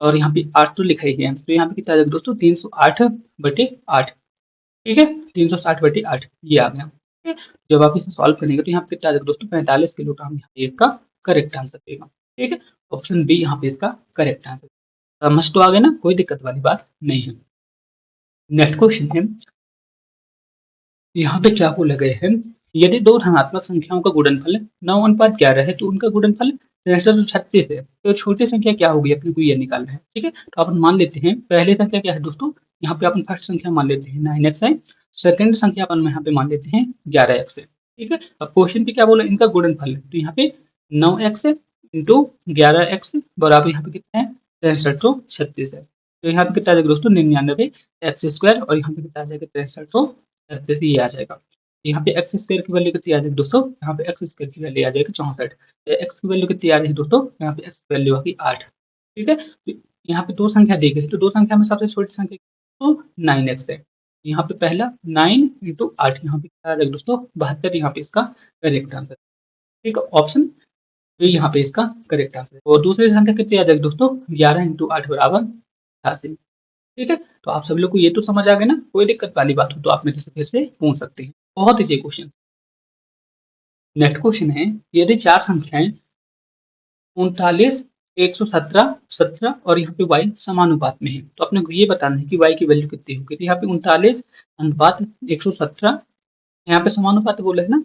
B: और यहाँ पे 8 तो लिखा ही है। तो यहाँ पे कितना आ जाएगा दोस्तों, 308/8। ठीक है, 360/8 ये आ गया। ठीक है, जब आप इसे सॉल्व करेंगे तो यहाँ पे कितना आ जाएगा दोस्तों, 45 किलोग्राम यहाँ पे इसका करेक्ट आंसर देगा। ठीक है, ऑप्शन बी यहाँ पे इसका करेक्ट आंसर। समझ तो आ गया ना, कोई दिक्कत वाली बात नहीं है। नेक्स्ट क्वेश्चन है, यहाँ पे क्या बोला गया है, यदि दो धनात्मक संख्याओं का गुणनफल 9:11 है तो उनका गुणनफल 6336 है, तो छोटी संख्या क्या होगी, अपने को ये निकालना है। ठीक है, तो अपन मान लेते हैं पहली संख्या क्या है दोस्तों, यहाँ पे अपन फर्स्ट संख्या मान लेते हैं 9x है, सेकंड संख्या अपन यहाँ पे मान लेते हैं 11x है। ठीक है, अब क्वेश्चन पे क्या बोला, इनका गुणनफल है, तो यहाँ पे 9x इंटू 11x बराबर यहाँ पे कितना है, 6336 है। तो यहाँ पे कितना आ जाएगा दोस्तों, 99x², और यहाँ पे कितना आ जाएगा, 6336, ये आ जाएगा। यहाँ पे एक्स स्क्वायर की वैल्यू कितनी आ जाएगी दोस्तों, यहाँ पे एक्स स्क्वायर की वैल्यू आ जाएगी 64। एक्स की वैल्यू कितनी आ रही है दोस्तों, यहाँ पे एक्स की वैल्यू आ गई 8। ठीक है, तो यहाँ पे दो संख्या दी गई, तो दो संख्या में सबसे छोटी संख्या तो 9x है। यहाँ पे पहला 9 इंटू 8, यहाँ पे कितना आ जाएगा दोस्तों, 72, यहाँ पे इसका करेक्ट आंसर। ठीक है, ऑप्शन तो यहाँ पे इसका करेक्ट आंसर। और दूसरी संख्या कितनी आ जाएगी दोस्तों, 11 इंटू 8 बराबर 88। ठीक है, तो आप सभी लोग को ये तो समझ आ गया ना, कोई दिक्कत वाली बात हो तो आप मेरे से फिर से पूछ सकते हैं। बहुत ही क्वेश्चन। नेक्स्ट क्वेश्चन है, यदि चार संख्याएं 39, 117, 17 और यहाँ पे y समानुपात में है। तो अपने को ये बताना है कि y की वैल्यू कितनी होगी। तो यहाँ पे 39 अनुपात 117, यहाँ पे समानुपात बोला है ना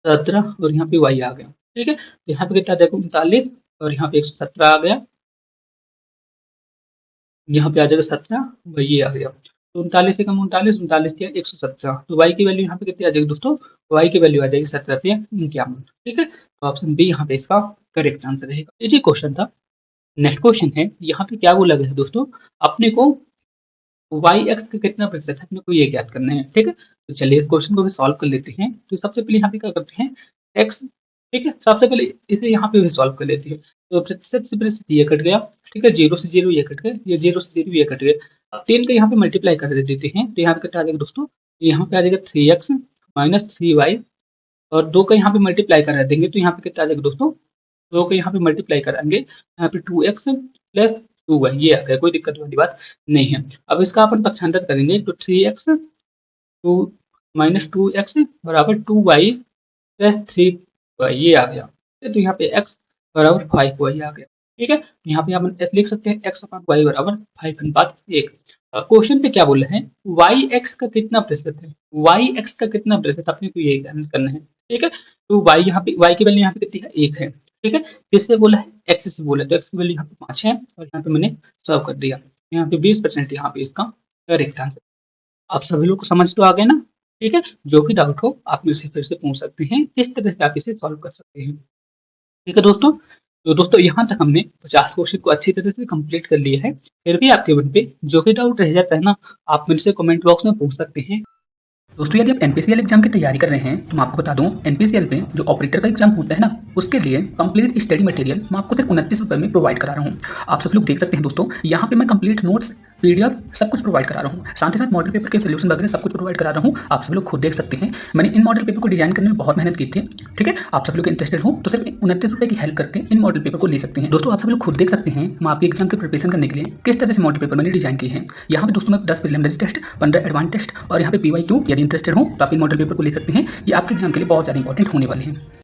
B: 17 और यहाँ पे y आ गया। ठीक है, तो यहाँ पे कितना आ जाएगा 39 और यहाँ पे 117 आ गया, यहाँ पे आ जाएगा 17, वही आ गया। तो 39 से कम 39, 39 किया 117, तो y की वैल्यू यहाँ पे कितनी आ जाएगी दोस्तों, y की वैल्यू आ जाएगी 17 ठीक है, तो ऑप्शन बी यहाँ पे इसका करेक्ट आंसर रहेगा। इसी क्वेश्चन था। नेक्स्ट क्वेश्चन है, यहाँ पे क्या बोला गया है दोस्तों, अपने को वाई एक्स का कितना प्रतिशत है अपने को ये ज्ञात करना है। ठीक है, तो चलिए इस क्वेश्चन को भी सॉल्व कर लेते हैं। तो सबसे पहले यहाँ पे क्या करते हैं, एक्स, ठीक है, सबसे पहले इसे यहाँ पे भी सॉल्व कर लेते हैं। तो प्रतिशत से प्रतिशत ये कट गया, ठीक है, 0 से 0 ये कट गया, ये 0 से 0 ये कट गया। अब 3 का यहाँ पे मल्टीप्लाई कर देते हैं, तो यहाँ पे कितना आ जाएगा दोस्तों, यहाँ पे आ जाएगा 3x माइनस 3y और 2 का यहाँ पे मल्टीप्लाई करा देंगे, तो यहाँ पे कितना आ जाएगा दोस्तों, 2 को यहाँ पे मल्टीप्लाई कराएंगे, यहाँ पे 2x प्लस 2y ये आ गया, कोई दिक्कत वाली बात नहीं है। अब इसका अपन पक्षांतर करेंगे, तो 3x 2 माइनस 2x बराबर 2y प्लस 3y ये आ गया। तो यहाँ पे x बराबर 5y आ गया। ठीक है, यहाँ पे अपन लिख सकते हैं x अपॉन y बराबर 5:1। क्वेश्चन पे क्या बोला है, y x का कितना प्रतिशत है, y x का कितना प्रतिशत अपने को ये करना है। ठीक है, तो y यहाँ पे y की वैल्यू यहाँ पे कितनी है, 1 है। ठीक है, किससे बोला है, x से बोला है, तो x की वैल्यू यहाँ पे 5 है और यहाँ पे मैंने सॉल्व कर दिया। यहाँ पे 20% यहाँ पे इसका करेक्ट आंसर। आप सभी लोग को समझ तो आ गया ना। ठीक है, जो भी डाउट हो आप मुझसे फिर से पूछ सकते हैं, इस तरह से आप इसे सॉल्व कर सकते हैं। ठीक है दोस्तों, तो दोस्तों यहाँ तक हमने 50 क्वेश्चन को अच्छी तरह से कंप्लीट कर लिया है। फिर भी आपके मन पे जो भी डाउट रह जाता है ना, आप मुझसे कमेंट बॉक्स में पूछ सकते हैं।
A: दोस्तों यदि आप एनपीसीएल एग्जाम की तैयारी कर रहे हैं तो मैं आपको बता दूं, एनपीसीएल पे जो ऑपरेटर का एग्जाम होता है ना, उसके लिए कंप्लीट स्टडी मटेरियल मैं आपको सिर्फ 29 रुपये में प्रोवाइड करा रहा हूं। आप सब लोग देख सकते हैं दोस्तों, यहाँ पे मैं कंप्लीट नोट्स, पीडीएफ सब कुछ प्रोवाइड करा रहा हूँ, साथ ही साथ मॉडल पेपर के सोल्यूशन वगैरह सब कुछ प्रोवाइड करा रहा हूँ। आप सब लोग खुद देख सकते हैं, मैंने इन मॉडल पेपर को डिजाइन करने में बहुत मेहनत की थी। ठीक है, आप सब लोग इंटरेस्टेड हो तो सिर्फ 29 रुपये की हेल्प करके इन मॉडल पेपर को ले सकते हैं। दोस्तों आप सब लोग खुद देख सकते हैं मैं आपके एग्जाम की प्रिपरेशन करने के लिए किस तरह से मॉडल पेपर मैंने डिजाइन किए हैं। यहाँ पे दोस्तों मैं 10 प्रीलिमिनरी टेस्ट, 15 एडवांस टेस्ट और यहाँ पे PYQ, यदि इंटरेस्टेड हो तो आप इन मॉडल पेपर को ले सकते हैं। ये आपके एग्जाम के लिए बहुत ज़्यादा इंपॉर्टेंट होने वाले हैं।